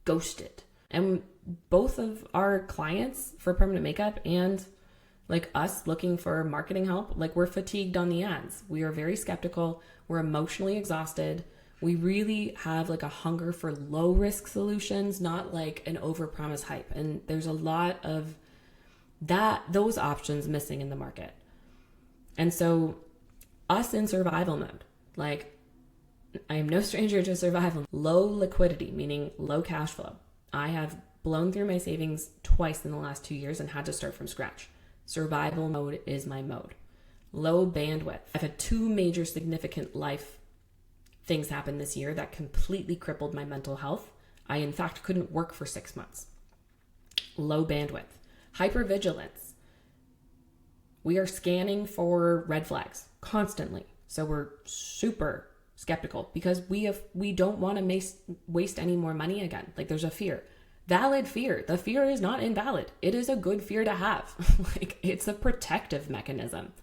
ghosted. And both of our clients for permanent makeup and like us looking for marketing help, like we're fatigued on the ads. We are very skeptical. We're emotionally exhausted. We really have like a hunger for low risk solutions, not like an overpromise hype. And there's a lot of those options missing in the market. And so us in survival mode, like I am no stranger to survival. Low liquidity, meaning low cash flow. I have blown through my savings twice in the last 2 years and had to start from scratch. Survival mode is my mode. Low bandwidth. I've had 2 major significant life things happened this year that completely crippled my mental health. I, in fact, couldn't work for 6 months. Low bandwidth. Hypervigilance. We are scanning for red flags constantly. So we're super skeptical because we don't want to waste any more money again. Like there's a fear. Valid fear. The fear is not invalid. It is a good fear to have. Like it's a protective mechanism.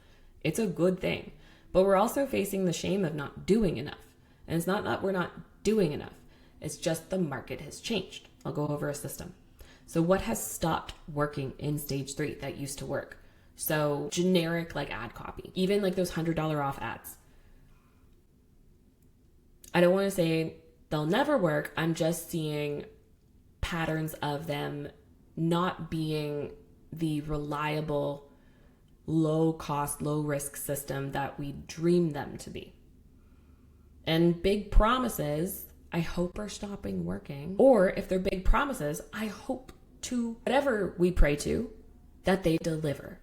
It's a good thing. But we're also facing the shame of not doing enough. And it's not that we're not doing enough. It's just the market has changed. I'll go over a system. So what has stopped working in stage 3 that used to work? So generic like ad copy, even like those $100 off ads. I don't want to say they'll never work. I'm just seeing patterns of them not being the reliable, low cost, low risk system that we dream them to be. And big promises, I hope are stopping working. Or if they're big promises, I hope to, whatever we pray to, that they deliver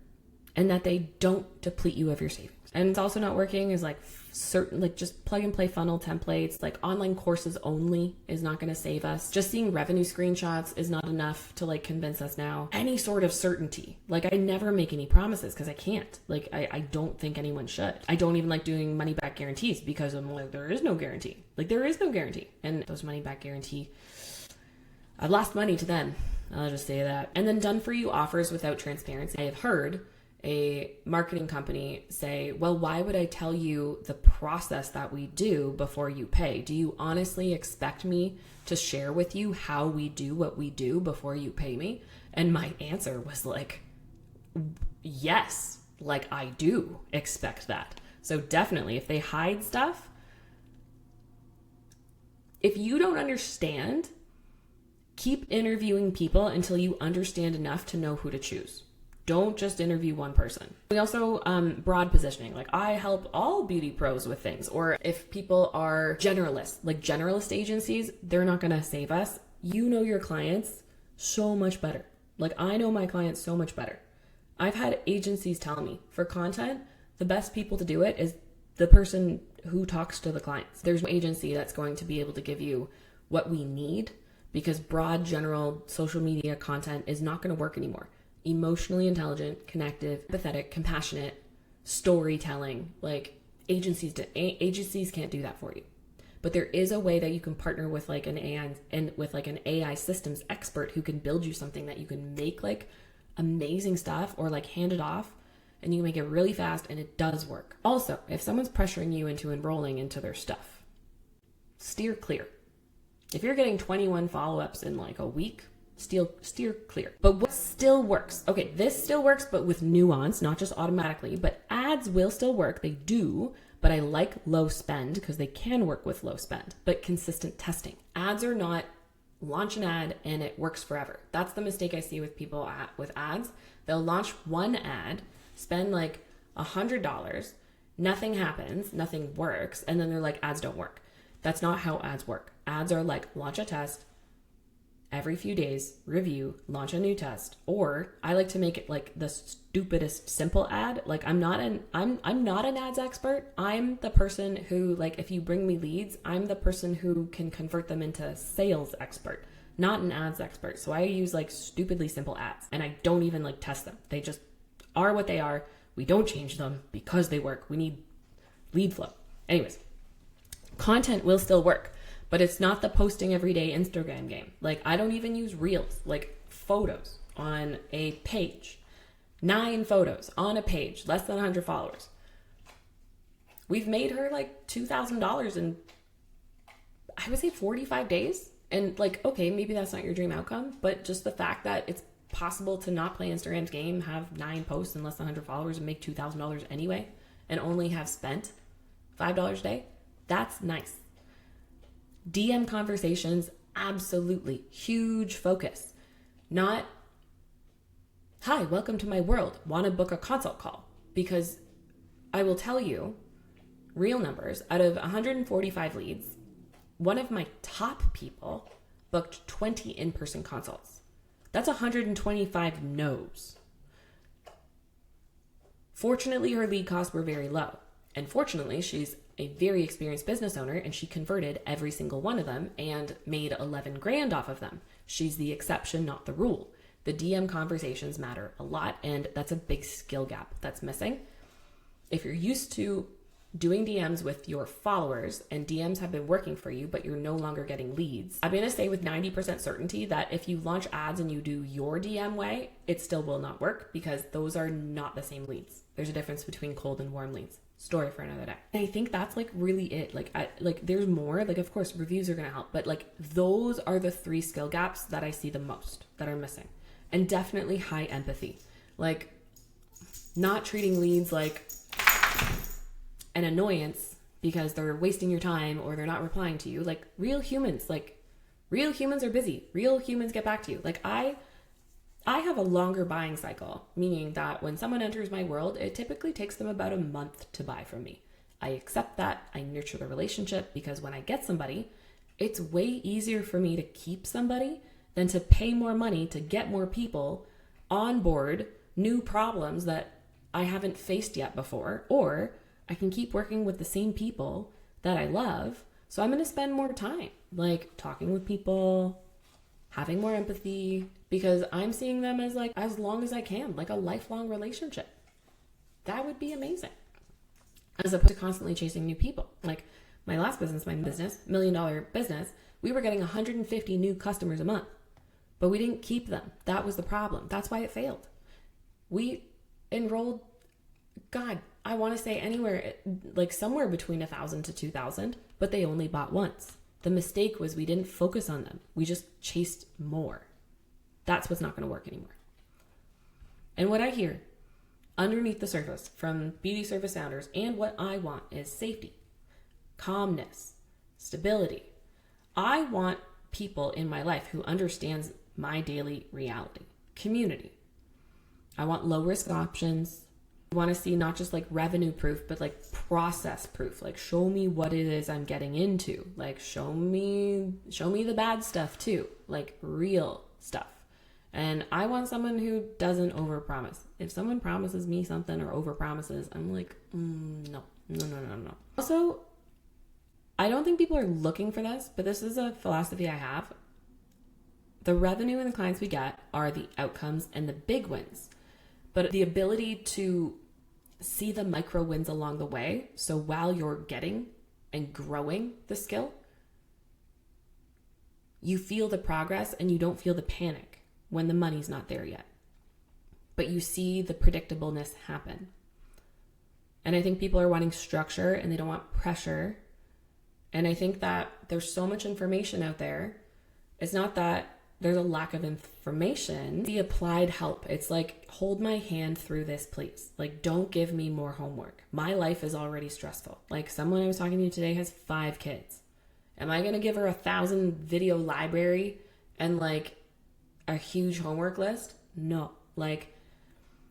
and that they don't deplete you of your savings. And it's also not working is like certain, like just plug and play funnel templates, like online courses only is not going to save us. Just seeing revenue screenshots is not enough to like convince us now. Any sort of certainty. Like I never make any promises because I can't. Like I don't think anyone should. I don't even like doing money back guarantees because I'm like, there is no guarantee. Like there is no guarantee. And those money back guarantee, I've lost money to them. I'll just say that. And then done for you offers without transparency. I have heard a marketing company say, well, why would I tell you the process that we do before you pay? Do you honestly expect me to share with you how we do what we do before you pay me? And my answer was like, yes, like I do expect that. So definitely if they hide stuff, if you don't understand, keep interviewing people until you understand enough to know who to choose. Don't just interview one person. We also, broad positioning. Like I help all beauty pros with things. Or if people are generalists, like generalist agencies, they're not going to save us. You know your clients so much better. Like I know my clients so much better. I've had agencies tell me for content, the best people to do it is the person who talks to the clients. There's no agency that's going to be able to give you what we need because broad, general social media content is not going to work anymore. Emotionally intelligent, connective, empathetic, compassionate, storytelling, like agencies can't do that for you. But there is a way that you can partner with like an AI and with like an AI systems expert who can build you something that you can make like amazing stuff or like hand it off and you can make it really fast and it does work. Also, if someone's pressuring you into enrolling into their stuff, steer clear. If you're getting 21 follow-ups in like a week, steer clear. But what still works? Okay, this still works, but with nuance, not just automatically, but ads will still work. They do, but I like low spend because they can work with low spend, but consistent testing. Ads are not launch an ad and it works forever. That's the mistake I see with people with ads. They'll launch one ad, spend like $100, nothing happens, nothing works, and then they're like, ads don't work. That's not how ads work. Ads are like launch a test, every few days, review, launch a new test. Or I like to make it like the stupidest simple ad. Like I'm not an ads expert. I'm the person who, like, if you bring me leads, I'm the person who can convert them into sales expert, not an ads expert. So I use like stupidly simple ads and I don't even like test them. They just are what they are. We don't change them because they work. We need lead flow. Anyways, content will still work. But it's not the posting everyday Instagram game. Like I don't even use reels, like photos on a page, 9 photos on a page, less than 100 followers. We've made her like $2,000 in, I would say 45 days. And like, okay, maybe that's not your dream outcome, but just the fact that it's possible to not play Instagram's game, have 9 posts and less than 100 followers and make $2,000 anyway, and only have spent $5 a day, that's nice. DM conversations, absolutely. Huge focus. Not, hi, welcome to my world. Want to book a consult call? Because I will tell you, real numbers, out of 145 leads, one of my top people booked 20 in-person consults. That's 125 no's. Fortunately, her lead costs were very low. And fortunately, she's a very experienced business owner and she converted every single one of them and made 11 grand off of them. She's the exception, not the rule. The DM conversations matter a lot and that's a big skill gap that's missing. If you're used to doing DMs with your followers and DMs have been working for you, but you're no longer getting leads, I'm going to say with 90% certainty that if you launch ads and you do your DM way, it still will not work because those are not the same leads. There's a difference between cold and warm leads. Story for another day. And I think that's like really it. Like there's more, like of course reviews are going to help, but like those are the 3 skill gaps that I see the most that are missing. And definitely high empathy. Like not treating leads like an annoyance because they're wasting your time or they're not replying to you. Like real humans are busy. Real humans get back to you. Like I have a longer buying cycle, meaning that when someone enters my world, it typically takes them about a month to buy from me. I accept that. I nurture the relationship because when I get somebody, it's way easier for me to keep somebody than to pay more money to get more people on board, new problems that I haven't faced yet before, or I can keep working with the same people that I love. So I'm going to spend more time like talking with people, having more empathy, because I'm seeing them as like as long as I can, like a lifelong relationship. That would be amazing. As opposed to constantly chasing new people. Like my last business, $1 million business, we were getting 150 new customers a month, but we didn't keep them. That was the problem. That's why it failed. We enrolled, God, I want to say anywhere, like somewhere between 1,000 to 2,000, but they only bought once. The mistake was we didn't focus on them. We just chased more. That's what's not going to work anymore. And what I hear underneath the surface from beauty service founders and what I want is safety, calmness, stability. I want people in my life who understands my daily reality, community. I want low risk options. I want to see not just like revenue proof, but like process proof. Like show me what it is I'm getting into. Like show me the bad stuff too, like real stuff. And I want someone who doesn't overpromise. If someone promises me something or overpromises, I'm like, no. Also, I don't think people are looking for this, but this is a philosophy I have. The revenue and the clients we get are the outcomes and the big wins. But the ability to see the micro wins along the way. So while you're getting and growing the skill, you feel the progress and you don't feel the panic when the money's not there yet. But you see the predictableness happen. And I think people are wanting structure and they don't want pressure. And I think that there's so much information out there. It's not that there's a lack of information. The applied help. It's like, hold my hand through this, please. Like, don't give me more homework. My life is already stressful. Like, someone I was talking to today has 5 kids. Am I going to give her 1,000 video library and like a huge homework list? No. Like,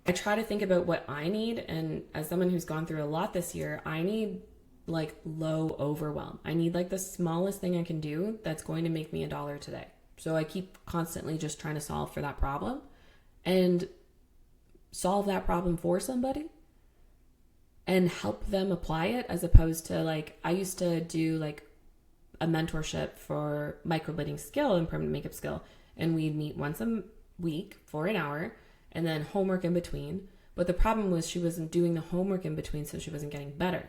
I try to think about what I need. And as someone who's gone through a lot this year, I need like low overwhelm. I need like the smallest thing I can do that's going to make me $1 today. So I keep constantly just trying to solve for that problem and solve that problem for somebody and help them apply it, as opposed to like, I used to do like a mentorship for microblading skill and permanent makeup skill. And we'd meet once a week for an hour and then homework in between. But the problem was she wasn't doing the homework in between, so she wasn't getting better.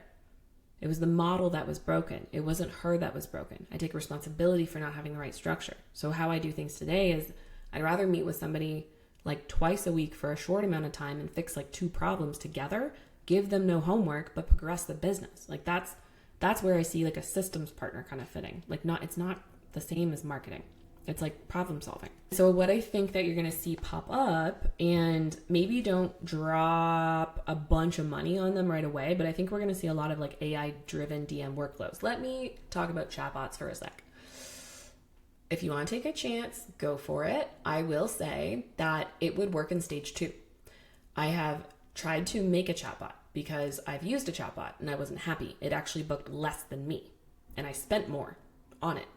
It was the model that was broken. It wasn't her that was broken. I take responsibility for not having the right structure. So how I do things today is I'd rather meet with somebody like twice a week for a short amount of time and fix like 2 problems together, give them no homework, but progress the business. Like that's where I see like a systems partner kind of fitting. Like it's not the same as marketing. It's like problem solving. So what I think that you're going to see pop up, and maybe don't drop a bunch of money on them right away, but I think we're going to see a lot of like AI driven DM workflows. Let me talk about chatbots for a sec. If you want to take a chance, go for it. I will say that it would work in stage 2. I have tried to make a chatbot because I've used a chatbot and I wasn't happy. It actually booked less than me and I spent more on it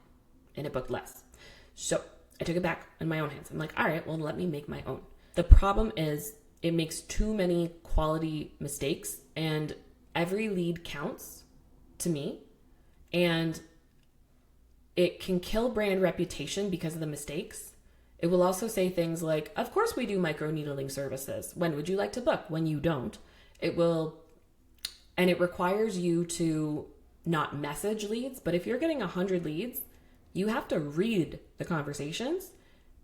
and it booked less. So I took it back in my own hands. I'm like, all right, well, let me make my own. The problem is it makes too many quality mistakes and every lead counts to me, and it can kill brand reputation because of the mistakes. It will also say things like, of course we do micro needling services. When would you like to book? When you don't. It will, and it requires you to not message leads, but if you're getting 100 leads, you have to read the conversations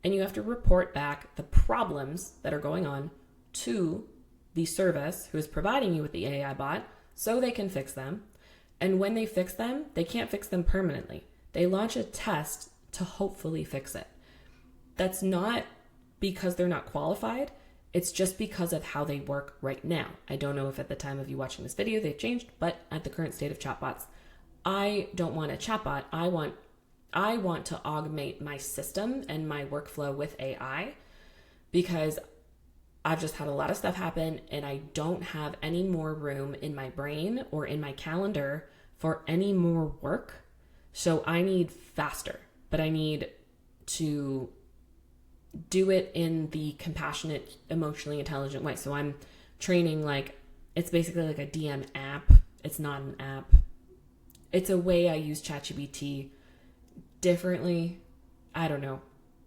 and you have to report back the problems that are going on to the service who is providing you with the AI bot so they can fix them. And when they fix them, they can't fix them permanently. They launch a test to hopefully fix it. That's not because they're not qualified. It's just because of how they work right now. I don't know if at the time of you watching this video they've changed, but at the current state of chatbots, I don't want a chatbot. I want to augment my system and my workflow with AI, because I've just had a lot of stuff happen and I don't have any more room in my brain or in my calendar for any more work. So I need faster, but I need to do it in the compassionate, emotionally intelligent way. So I'm training, like it's basically like a DM app. It's not an app. It's a way I use ChatGPT differently. I don't know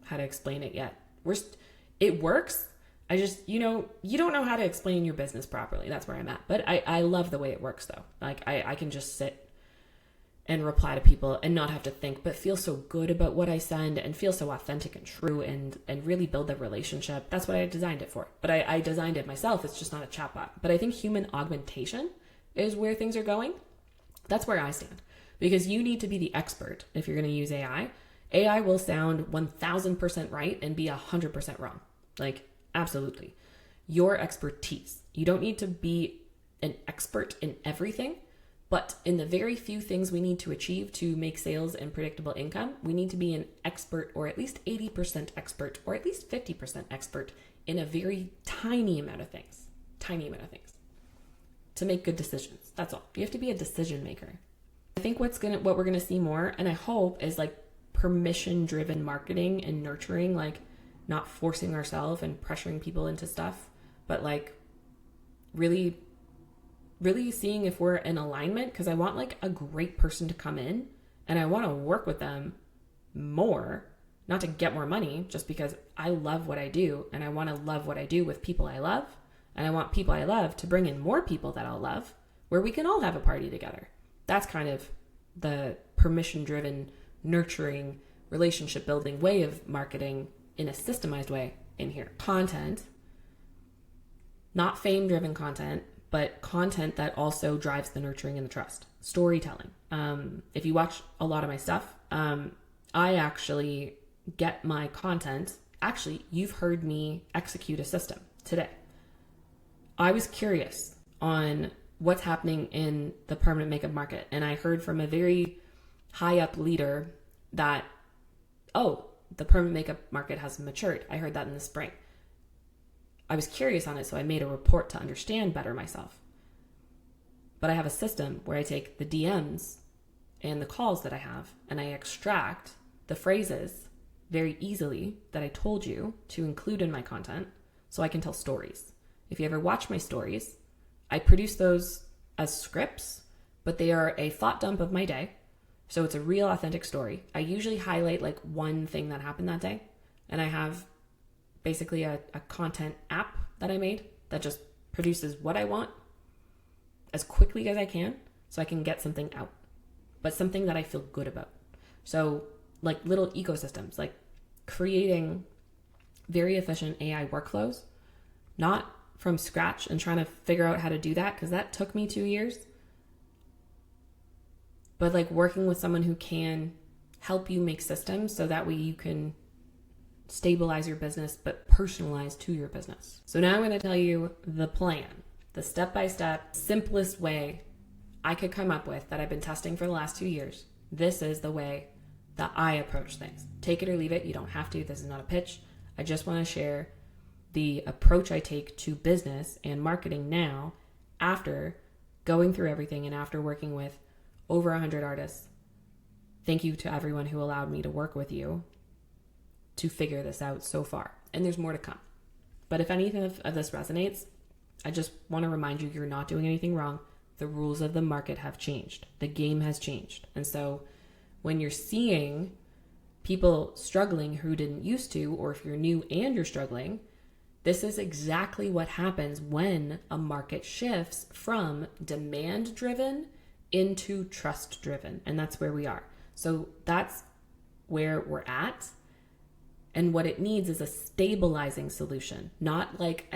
how to explain it yet. It works. I just, you don't know how to explain your business properly. That's where I'm at. But I love the way it works though. Like I can just sit and reply to people and not have to think, but feel so good about what I send and feel so authentic and true and really build that relationship. That's what I designed it for. But I designed it myself. It's just not a chatbot. But I think human augmentation is where things are going. That's where I stand. Because you need to be the expert if you're going to use AI. AI will sound 1000% right and be 100% wrong. Like, absolutely. Your expertise. You don't need to be an expert in everything, but in the very few things we need to achieve to make sales and predictable income, we need to be an expert, or at least 80% expert, or at least 50% expert in a very tiny amount of things. To make good decisions. That's all. You have to be a decision maker. I think what we're gonna see more, and I hope, is like permission-driven marketing and nurturing, like not forcing ourselves and pressuring people into stuff, but like really seeing if we're in alignment, because I want like a great person to come in and I want to work with them more, not to get more money, just because I love what I do and I want to love what I do with people I love. And I want people I love to bring in more people that I'll love, where we can all have a party together. That's kind of the permission-driven, nurturing, relationship building way of marketing in a systemized way in here. Content, not fame-driven content, but content that also drives the nurturing and the trust. Storytelling. If you watch a lot of my stuff, I actually get my content. Actually, you've heard me execute a system today. I was curious on what's happening in the permanent makeup market. And I heard from a very high up leader that, the permanent makeup market has matured. I heard that in the spring. I was curious on it, so I made a report to understand better myself. But I have a system where I take the DMs and the calls that I have, and I extract the phrases very easily that I told you to include in my content so I can tell stories. If you ever watch my stories, I produce those as scripts, but they are a thought dump of my day. So it's a real authentic story. I usually highlight like one thing that happened that day, and I have basically a content app that I made that just produces what I want as quickly as I can so I can get something out, but something that I feel good about. So like little ecosystems, like creating very efficient AI workflows, not from scratch and trying to figure out how to do that, because that took me 2 years, but like working with someone who can help you make systems so that way you can stabilize your business, but personalize to your business. So now I'm going to tell you the plan, the step-by-step, simplest way I could come up with that I've been testing for the last 2 years. This is the way that I approach things. Take it or leave it. You don't have to. This is not a pitch. I just want to share the approach I take to business and marketing now, after going through everything and after working with over 100 artists. Thank you to everyone who allowed me to work with you to figure this out so far. And there's more to come. But if anything of this resonates, I just want to remind you, you're not doing anything wrong. The rules of the market have changed. The game has changed. And so when you're seeing people struggling who didn't used to, or if you're new and you're struggling, this is exactly what happens when a market shifts from demand-driven into trust-driven. And that's where we are. So that's where we're at. And what it needs is a stabilizing solution, not like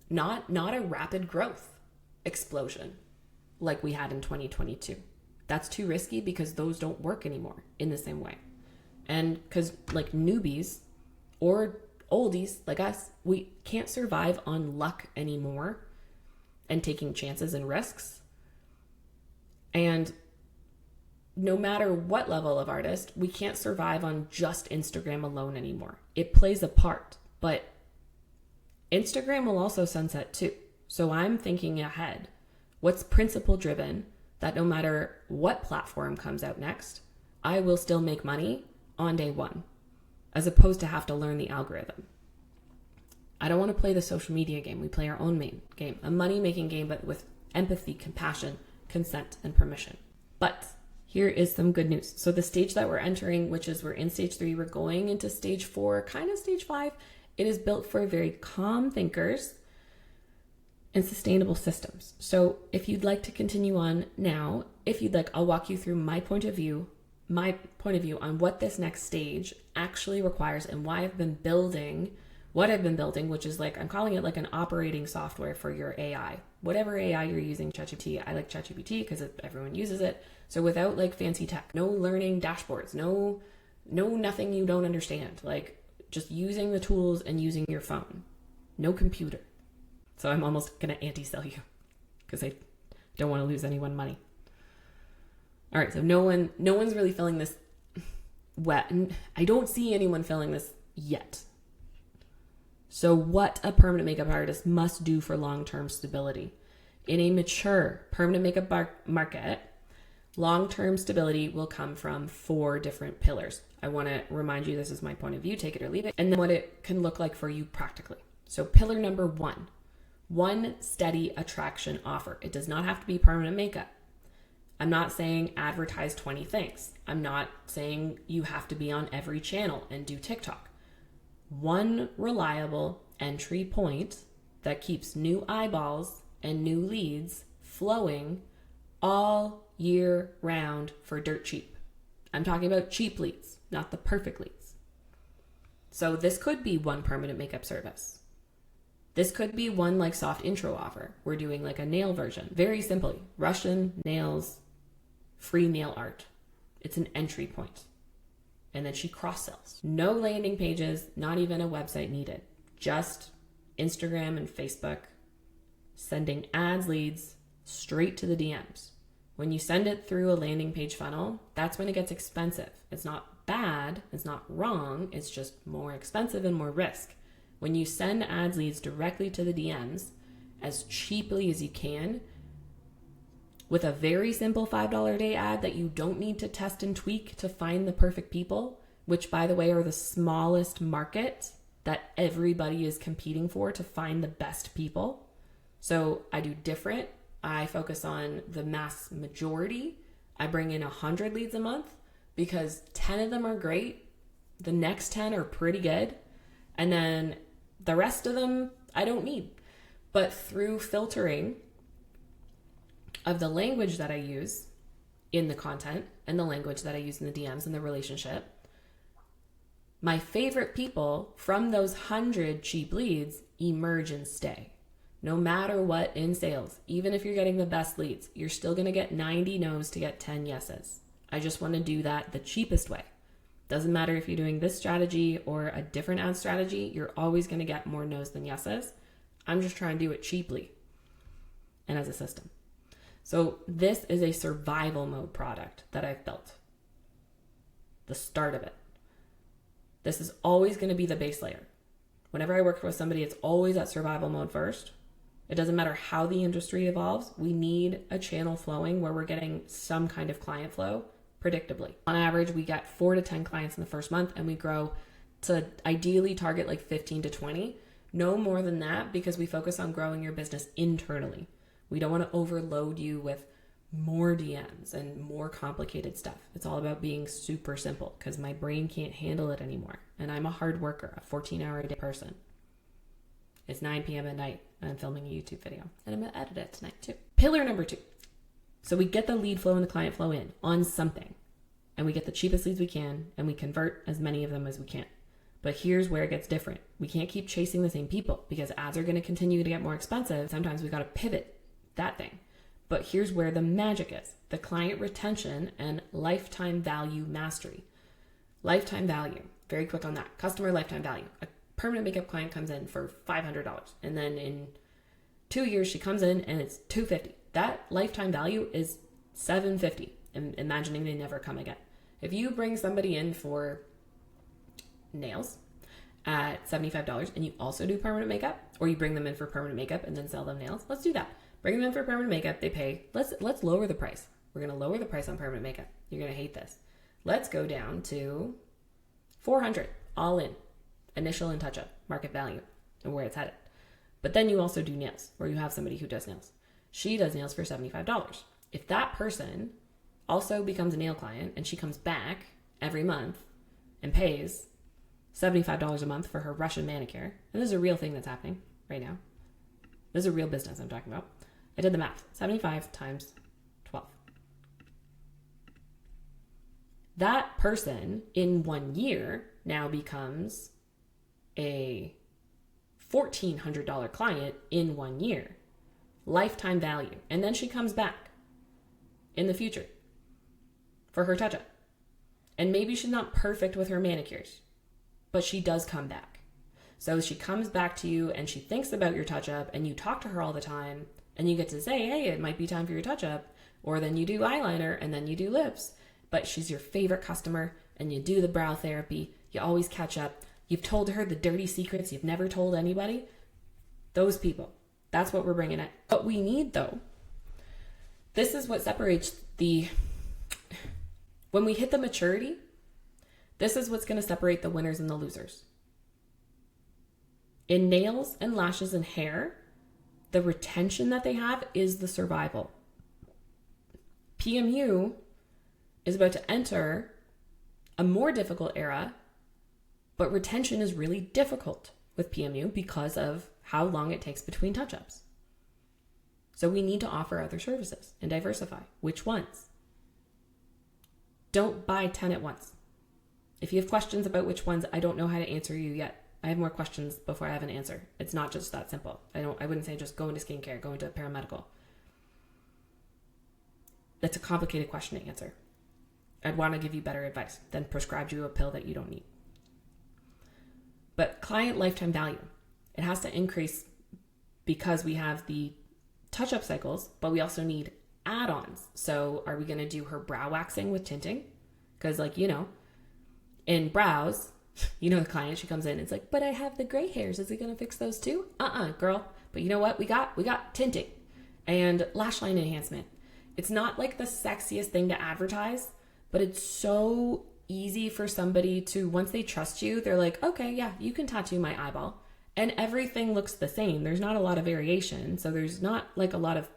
not a rapid growth explosion like we had in 2022. That's too risky because those don't work anymore in the same way. And because like newbies or oldies like us, we can't survive on luck anymore and taking chances and risks. And no matter what level of artist, we can't survive on just Instagram alone anymore. It plays a part, but Instagram will also sunset too. So I'm thinking ahead. What's principle driven, that no matter what platform comes out next, I will still make money on day one, as opposed to have to learn the algorithm. I don't want to play the social media game. We play our own main game, a money-making game, but with empathy, compassion, consent, and permission. But here is some good news. So the stage that we're entering, which is we're in stage 3, we're going into stage 4, kind of stage 5. It is built for very calm thinkers and sustainable systems. So if you'd like to continue on now, if you'd like, I'll walk you through my point of view on what this next stage actually requires and why I've been building what I've been building, which is like, I'm calling it like an operating software for your AI. Whatever AI you're using, ChatGPT, I like ChatGPT because everyone uses it. So without like fancy tech, no learning dashboards, no nothing you don't understand, like just using the tools and using your phone, no computer. So I'm almost going to anti-sell you because I don't want to lose anyone money. All right, so no one's really filling this wet. And I don't see anyone filling this yet. So what a permanent makeup artist must do for long-term stability. In a mature permanent makeup market, long-term stability will come from 4 different pillars. I want to remind you, this is my point of view, take it or leave it, and then what it can look like for you practically. So pillar number 1 steady attraction offer. It does not have to be permanent makeup. I'm not saying advertise 20 things. I'm not saying you have to be on every channel and do TikTok. One reliable entry point that keeps new eyeballs and new leads flowing all year round for dirt cheap. I'm talking about cheap leads, not the perfect leads. So this could be one permanent makeup service. This could be one like soft intro offer. We're doing like a nail version. Very simply, Russian nails, free nail art. It's an entry point. And then she cross-sells. No landing pages, not even a website needed. Just Instagram and Facebook, sending ads leads straight to the DMs. When you send it through a landing page funnel, that's when it gets expensive. It's not bad, it's not wrong, it's just more expensive and more risk. When you send ads leads directly to the DMs as cheaply as you can, with a very simple $5 a day ad that you don't need to test and tweak to find the perfect people, which by the way are the smallest market that everybody is competing for to find the best people. So I do different. I focus on the mass majority. I bring in 100 leads a month because 10 of them are great. The next 10 are pretty good. And then the rest of them I don't need. But through filtering of the language that I use in the content and the language that I use in the DMs and the relationship, my favorite people from those 100 cheap leads emerge and stay. No matter what in sales, even if you're getting the best leads, you're still going to get 90 no's to get 10 yeses. I just want to do that the cheapest way. Doesn't matter if you're doing this strategy or a different ad strategy, you're always going to get more no's than yeses. I'm just trying to do it cheaply and as a system. So this is a survival mode product that I've built. The start of it. This is always going to be the base layer. Whenever I work with somebody, it's always at survival mode first. It doesn't matter how the industry evolves. We need a channel flowing where we're getting some kind of client flow predictably. On average, we get 4 to 10 clients in the first month and we grow to ideally target like 15 to 20. No more than that because we focus on growing your business internally. We don't want to overload you with more DMs and more complicated stuff. It's all about being super simple because my brain can't handle it anymore. And I'm a hard worker, a 14-hour-a-day person. It's 9 p.m. at night and I'm filming a YouTube video. And I'm going to edit it tonight too. Pillar number 2. So we get the lead flow and the client flow in on something. And we get the cheapest leads we can and we convert as many of them as we can. But here's where it gets different. We can't keep chasing the same people because ads are going to continue to get more expensive. Sometimes we got to pivot that thing. But here's where the magic is. The client retention and lifetime value mastery. Lifetime value. Very quick on that. Customer lifetime value. A permanent makeup client comes in for $500. And then in 2 years, she comes in and it's $250. That lifetime value is $750. And imagining they never come again. If you bring somebody in for nails at $75 and you also do permanent makeup, or you bring them in for permanent makeup and then sell them nails, let's do that. Bring them in for permanent makeup, they pay. Let's lower the price. We're going to lower the price on permanent makeup. You're going to hate this. Let's go down to $400 all in. Initial and touch-up, market value. and where it's headed. But then you also do nails, where you have somebody who does nails. She does nails for $75. If that person also becomes a nail client and she comes back every month and pays $75 a month for her Russian manicure, and this is a real thing that's happening right now. This is a real business I'm talking about. I did the math. 75 times 12. That person in 1 year now becomes a $1,400 client in 1 year. Lifetime value. And then she comes back in the future for her touch-up. And maybe she's not perfect with her manicures, but she does come back. So she comes back to you and she thinks about your touch-up, and you talk to her all the time, and you get to say, hey, it might be time for your touch-up. Or then you do eyeliner and then you do lips. But she's your favorite customer, and you do the brow therapy. You always catch up. You've told her the dirty secrets you've never told anybody. Those people. That's what we're bringing in. What we need, though, this is what separates when we hit the maturity, this is what's going to separate the winners and the losers. In nails and lashes and hair, the retention that they have is the survival. PMU is about to enter a more difficult era, but retention is really difficult with PMU because of how long it takes between touch-ups. So we need to offer other services and diversify. Which ones? Don't buy 10 at once. If you have questions about which ones, I don't know how to answer you yet. I have more questions before I have an answer. It's not just that simple. I wouldn't say just go into skincare, go into paramedical. That's a complicated question to answer. I'd want to give you better advice than prescribe you a pill that you don't need. But client lifetime value, it has to increase because we have the touch-up cycles, but we also need add-ons. So are we going to do her brow waxing with tinting? Because in brows, the client, she comes in, it's like, but I have the gray hairs. Is it going to fix those too? Girl. But you know what? We got tinting and lash line enhancement. It's not like the sexiest thing to advertise, but it's so easy for somebody to, once they trust you, they're like, okay, yeah, you can tattoo my eyeball. And everything looks the same. There's not a lot of variation. So there's not like a lot of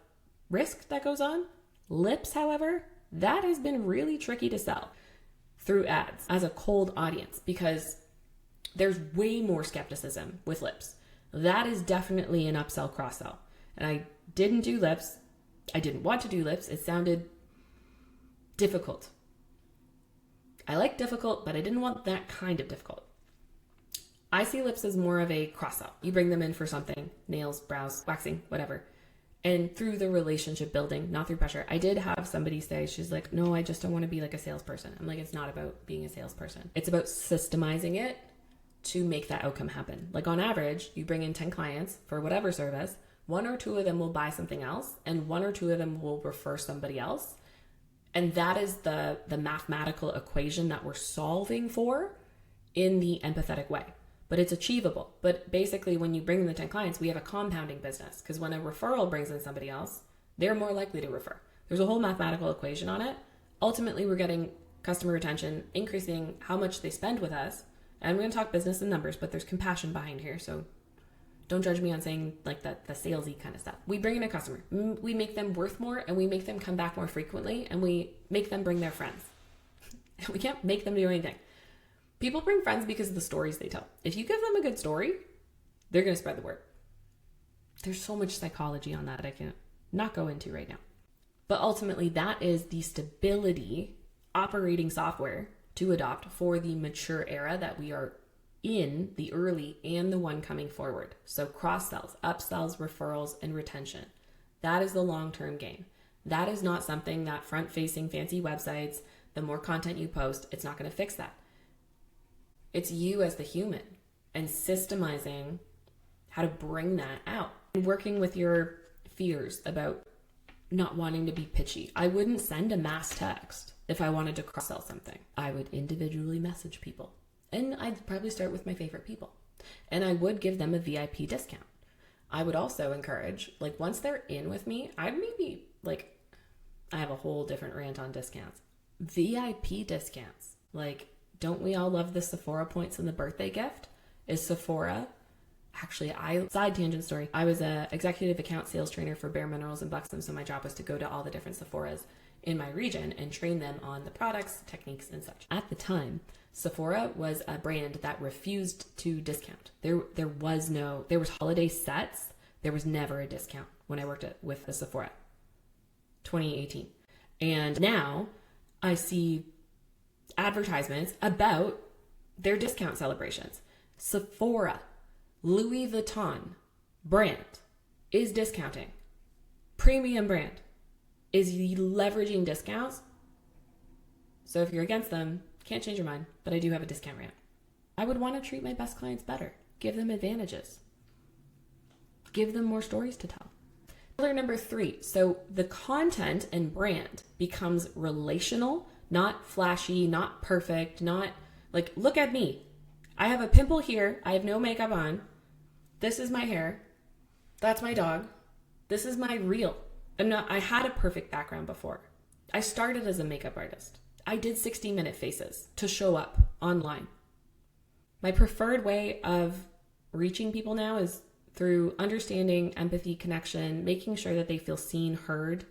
risk that goes on. Lips, however, that has been really tricky to sell through ads as a cold audience because there's way more skepticism with lips. That is definitely an upsell, cross-sell. And I didn't do lips. I didn't want to do lips. It sounded difficult. I like difficult, but I didn't want that kind of difficult. I see lips as more of a cross-sell. You bring them in for something, nails, brows, waxing, whatever. And through the relationship building, not through pressure. I did have somebody say, she's like, no, I just don't want to be like a salesperson. I'm like, it's not about being a salesperson. It's about systemizing it to make that outcome happen. Like on average, you bring in 10 clients for whatever service, 1 or 2 of them will buy something else, and 1 or 2 of them will refer somebody else. And that is the mathematical equation that we're solving for in the empathetic way. But it's achievable. But basically, when you bring in the 10 clients, we have a compounding business because when a referral brings in somebody else, they're more likely to refer. There's a whole mathematical equation on it. Ultimately, we're getting customer retention, increasing how much they spend with us. And we're going to talk business and numbers, but there's compassion behind here. So don't judge me on saying like the salesy kind of stuff. We bring in a customer. We make them worth more, and we make them come back more frequently, and we make them bring their friends. We can't make them do anything. People bring friends because of the stories they tell. If you give them a good story, they're going to spread the word. There's so much psychology on that I can not go into right now. But ultimately, that is the stability operating software to adopt for the mature era that we are in, the early and the one coming forward. So cross-sells, upsells, referrals, and retention. That is the long-term game. That is not something that front-facing fancy websites, the more content you post, it's not going to fix that. It's you as the human and systemizing how to bring that out and working with your fears about not wanting to be pitchy. I wouldn't send a mass text if I wanted to cross-sell something. I would individually message people, and I'd probably start with my favorite people, and I would give them a VIP discount. I would also encourage, like once they're in with me, I have a whole different rant on discounts. VIP discounts, like, don't we all love the Sephora points and the birthday gift? Is Sephora Actually, side tangent story. I was a executive account sales trainer for Bare Minerals and Buxom, so my job was to go to all the different Sephoras in my region and train them on the products, techniques, and such. At the time, Sephora was a brand that refused to discount. There was holiday sets. There was never a discount when I worked with the Sephora, 2018. And now I see advertisements about their discount celebrations. Sephora, Louis Vuitton brand is discounting. Premium brand is leveraging discounts. So if you're against them, can't change your mind, but I do have a discount rant. I would want to treat my best clients better. Give them advantages. Give them more stories to tell. Pillar number 3. So the content and brand becomes relational, not flashy, not perfect, not like, look at me. I have a pimple here. I have no makeup on. This is my hair. That's my dog. This is my reel. I had a perfect background before. I started as a makeup artist. I did 60-minute faces to show up online. My preferred way of reaching people now is through understanding, empathy, connection, making sure that they feel seen, heard,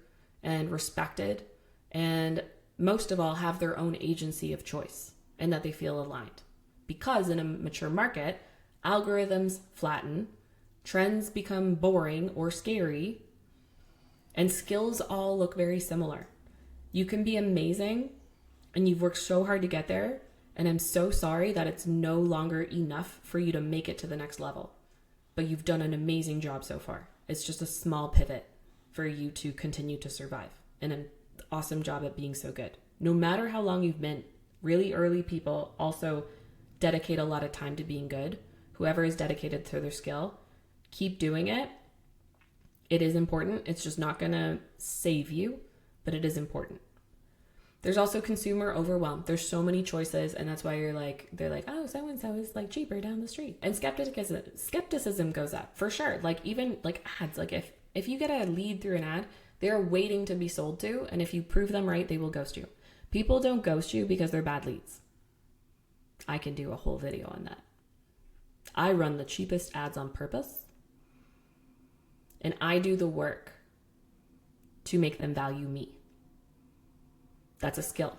and respected, and most of all, have their own agency of choice and that they feel aligned. Because in a mature market, algorithms flatten, trends become boring or scary, and skills all look very similar. You can be amazing and you've worked so hard to get there, and I'm so sorry that it's no longer enough for you to make it to the next level. But you've done an amazing job so far. It's just a small pivot for you to continue to survive, and an awesome job at being so good. No matter how long you've been, really early people also dedicate a lot of time to being good. Whoever is dedicated to their skill, keep doing it. It is important. It's just not going to save you, but it is important. There's also consumer overwhelm. There's so many choices, and that's why they're like, oh, so-and-so is like cheaper down the street. And skepticism goes up for sure. Like even like ads, like if you get a lead through an ad, they're waiting to be sold to. And if you prove them right, they will ghost you. People don't ghost you because they're bad leads. I can do a whole video on that. I run the cheapest ads on purpose, and I do the work to make them value me. That's a skill.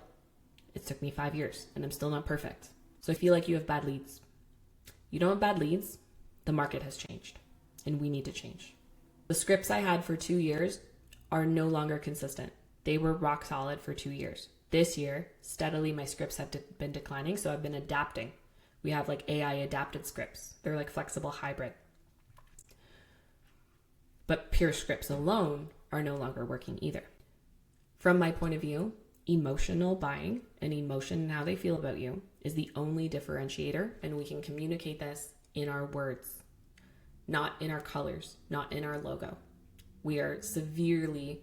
It took me 5 years and I'm still not perfect. So I feel like you have bad leads. You don't have bad leads. The market has changed and we need to change. The scripts I had for 2 years are no longer consistent. They were rock solid for 2 years. This year, steadily my scripts have been declining. So I've been adapting. We have like AI adapted scripts. They're like flexible hybrid. But pure scripts alone are no longer working either. From my point of view, emotional buying and emotion and how they feel about you is the only differentiator, and we can communicate this in our words, not in our colors, not in our logo. We are severely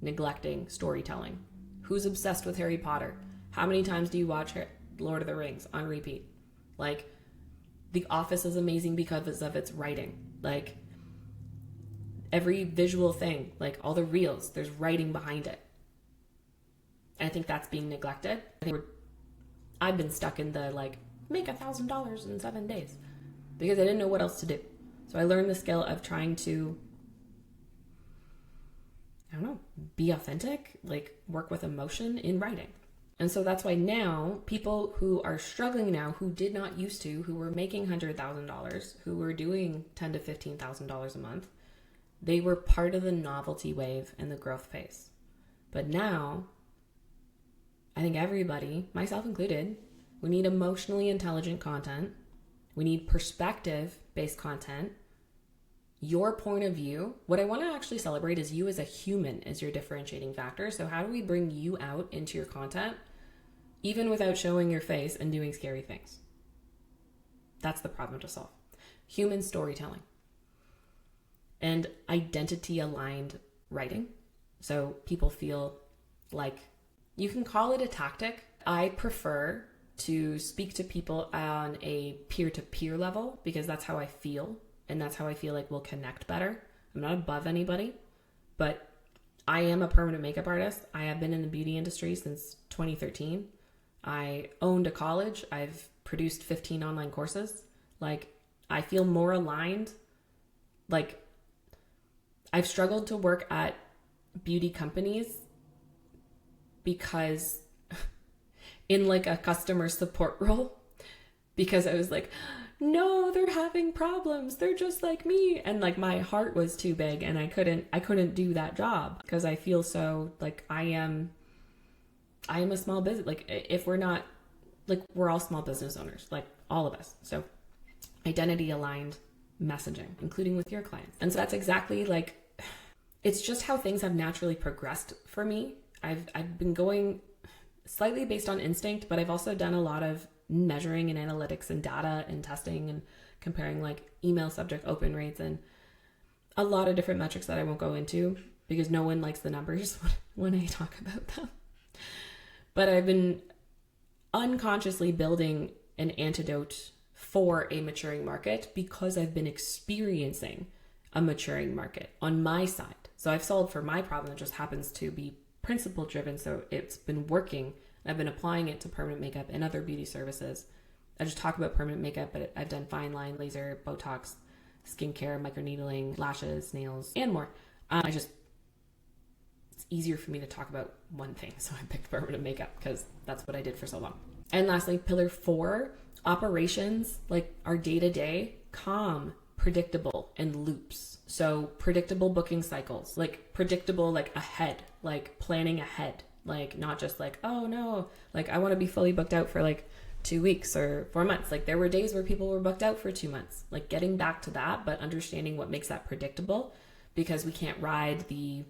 neglecting storytelling. Who's obsessed with Harry Potter? How many times do you watch Lord of the Rings on repeat? Like, The Office is amazing because of its writing. Like, every visual thing, like all the reels, there's writing behind it. I think that's being neglected. I've been stuck in the like, make $1,000 in 7 days because I didn't know what else to do. So I learned the skill of trying to, be authentic, like work with emotion in writing. And so that's why now people who are struggling now, who did not used to, who were making $100,000, who were doing $10,000 to $15,000 a month, they were part of the novelty wave and the growth phase. But now, I think everybody, myself included, we need emotionally intelligent content. We need perspective-based content. Your point of view. What I want to actually celebrate is you as a human as your differentiating factor. So how do we bring you out into your content, even without showing your face and doing scary things? That's the problem to solve. Human storytelling and identity-aligned writing. So people feel like, you can call it a tactic. I prefer to speak to people on a peer-to-peer level because that's how I feel. And that's how I feel like we'll connect better. I'm not above anybody, but I am a permanent makeup artist. I have been in the beauty industry since 2013. I owned a college. I've produced 15 online courses. Like, I feel more aligned. Like, I've struggled to work at beauty companies because in like a customer support role, because I was like, no, they're having problems. They're just like me. And like my heart was too big and I couldn't do that job because I feel so like I am a small business. Like if we're not, like we're all small business owners, like all of us. So identity aligned messaging, including with your clients. And so that's exactly like, it's just how things have naturally progressed for me. I've been going slightly based on instinct, but I've also done a lot of measuring and analytics and data and testing and comparing like email subject open rates and a lot of different metrics that I won't go into because no one likes the numbers when I talk about them. But I've been unconsciously building an antidote for a maturing market because I've been experiencing a maturing market on my side. So I've solved for my problem. It just happens to be principle driven. So it's been working. I've been applying it to permanent makeup and other beauty services. I just talk about permanent makeup, but I've done fine line, laser, Botox, skincare, microneedling, lashes, nails, and more. It's easier for me to talk about one thing. So I picked permanent makeup because that's what I did for so long. And lastly, pillar 4, operations, like our day-to-day, calm, predictable, and loops. So predictable booking cycles, like predictable, like ahead, like planning ahead. Like not just like, oh no, like I want to be fully booked out for like 2 weeks or 4 months. Like there were days where people were booked out for 2 months, like getting back to that, but understanding what makes that predictable because we can't ride the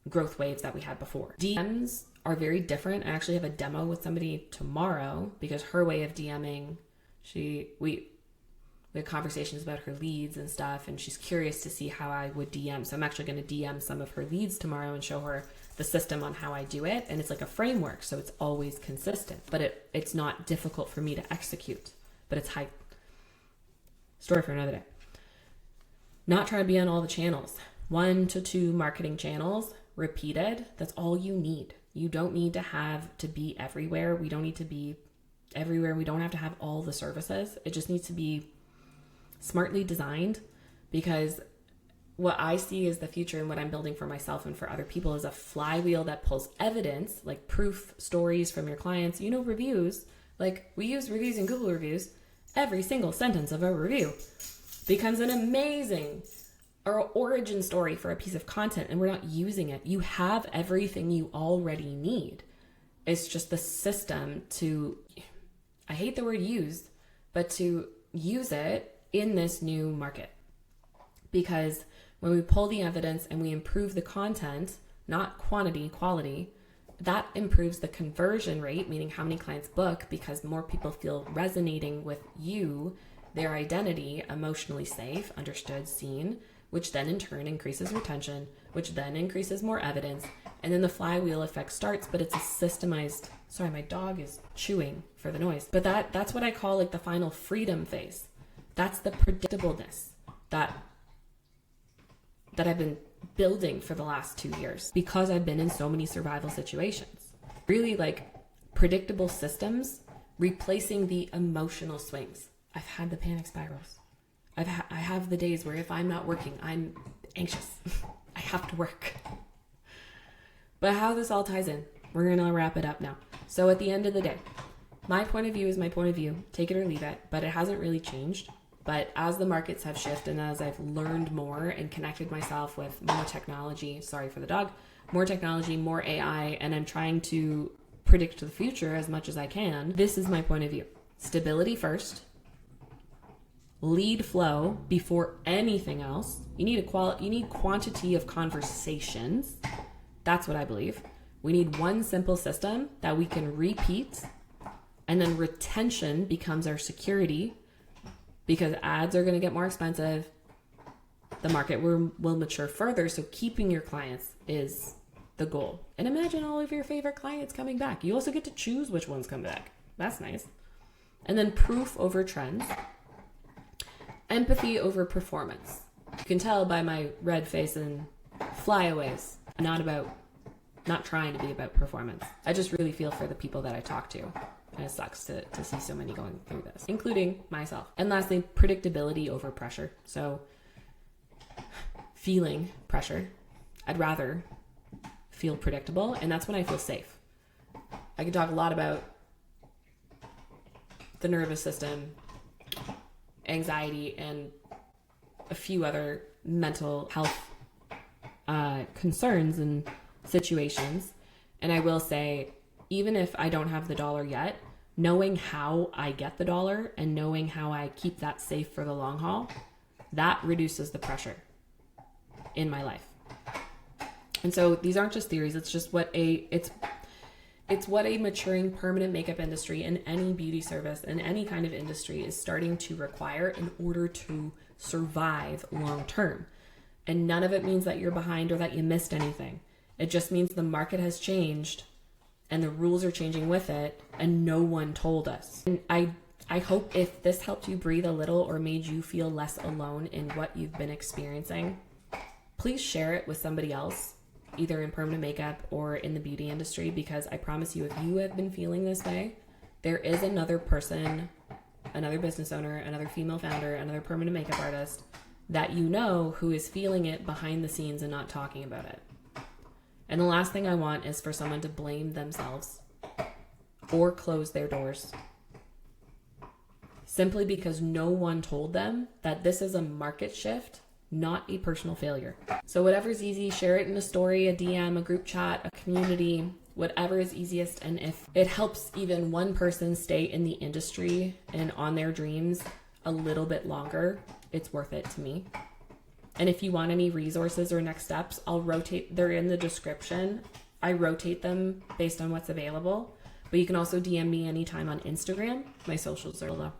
growth waves that we had before. DMs are very different. I actually have a demo with somebody tomorrow because her way of DMing, we had conversations about her leads and stuff, and she's curious to see how I would DM. So I'm actually going to DM some of her leads tomorrow and show her the system on how I do it. And it's like a framework, so it's always consistent, but it's not difficult for me to execute, but it's high story for another day. Not trying to be on all the channels. 1 to 2 marketing channels, repeated. That's all you need. You don't need to have to be everywhere. We don't need to be everywhere. We don't have to have all the services. It just needs to be smartly designed, because what I see is the future and what I'm building for myself and for other people is a flywheel that pulls evidence, like proof stories from your clients, reviews. Like we use reviews in Google reviews. Every single sentence of a review becomes an amazing origin story for a piece of content, and we're not using it. You have everything you already need. It's just the system to, I hate the word used, but to use it in this new market. Because when we pull the evidence and we improve the content, not quantity, quality, that improves the conversion rate, meaning how many clients book, because more people feel resonating with you, their identity, emotionally safe, understood, seen, which then in turn increases retention, which then increases more evidence. And then the flywheel effect starts, but it's a systemized, sorry, my dog is chewing for the noise. But that's what I call like the final freedom phase. That's the predictableness that I've been building for the last 2 years because I've been in so many survival situations. Really like predictable systems replacing the emotional swings. I've had the panic spirals. I have the days where if I'm not working, I'm anxious. I have to work. But how this all ties in, we're going to wrap it up now. So at the end of the day, my point of view is my point of view. Take it or leave it, but it hasn't really changed. But as the markets have shifted and as I've learned more and connected myself with more technology, sorry for the dog, more technology, more AI, and I'm trying to predict the future as much as I can, this is my point of view. Stability first. Lead flow before anything else. You need quantity of conversations. That's what I believe. We need one simple system that we can repeat, and then retention becomes our security. Because ads are going to get more expensive. The market will mature further. So keeping your clients is the goal. And imagine all of your favorite clients coming back. You also get to choose which ones come back. That's nice. And then proof over trends. Empathy over performance. You can tell by my red face and flyaways. Not trying to be about performance. I just really feel for the people that I talk to. And it sucks to see so many going through this, including myself. And lastly, predictability over pressure. So feeling pressure, I'd rather feel predictable, and that's when I feel safe. I could talk a lot about the nervous system, anxiety, and a few other mental health concerns and situations. And I will say, even if I don't have the dollar yet, knowing how I get the dollar and knowing how I keep that safe for the long haul, that reduces the pressure in my life. And so these aren't just theories. It's just what it's what a maturing permanent makeup industry and any beauty service and any kind of industry is starting to require in order to survive long term. And none of it means that you're behind or that you missed anything. It just means the market has changed and the rules are changing with it, and no one told us. And I hope if this helped you breathe a little or made you feel less alone in what you've been experiencing, please share it with somebody else, either in permanent makeup or in the beauty industry, because I promise you, if you have been feeling this way, there is another person, another business owner, another female founder, another permanent makeup artist that you know who is feeling it behind the scenes and not talking about it. And the last thing I want is for someone to blame themselves or close their doors simply because no one told them that this is a market shift, not a personal failure. So whatever's easy, share it in a story, a DM, a group chat, a community, whatever is easiest. And if it helps even one person stay in the industry and on their dreams a little bit longer, it's worth it to me. And if you want any resources or next steps, I'll rotate. They're in the description. I rotate them based on what's available. But you can also DM me anytime on Instagram. My socials are below.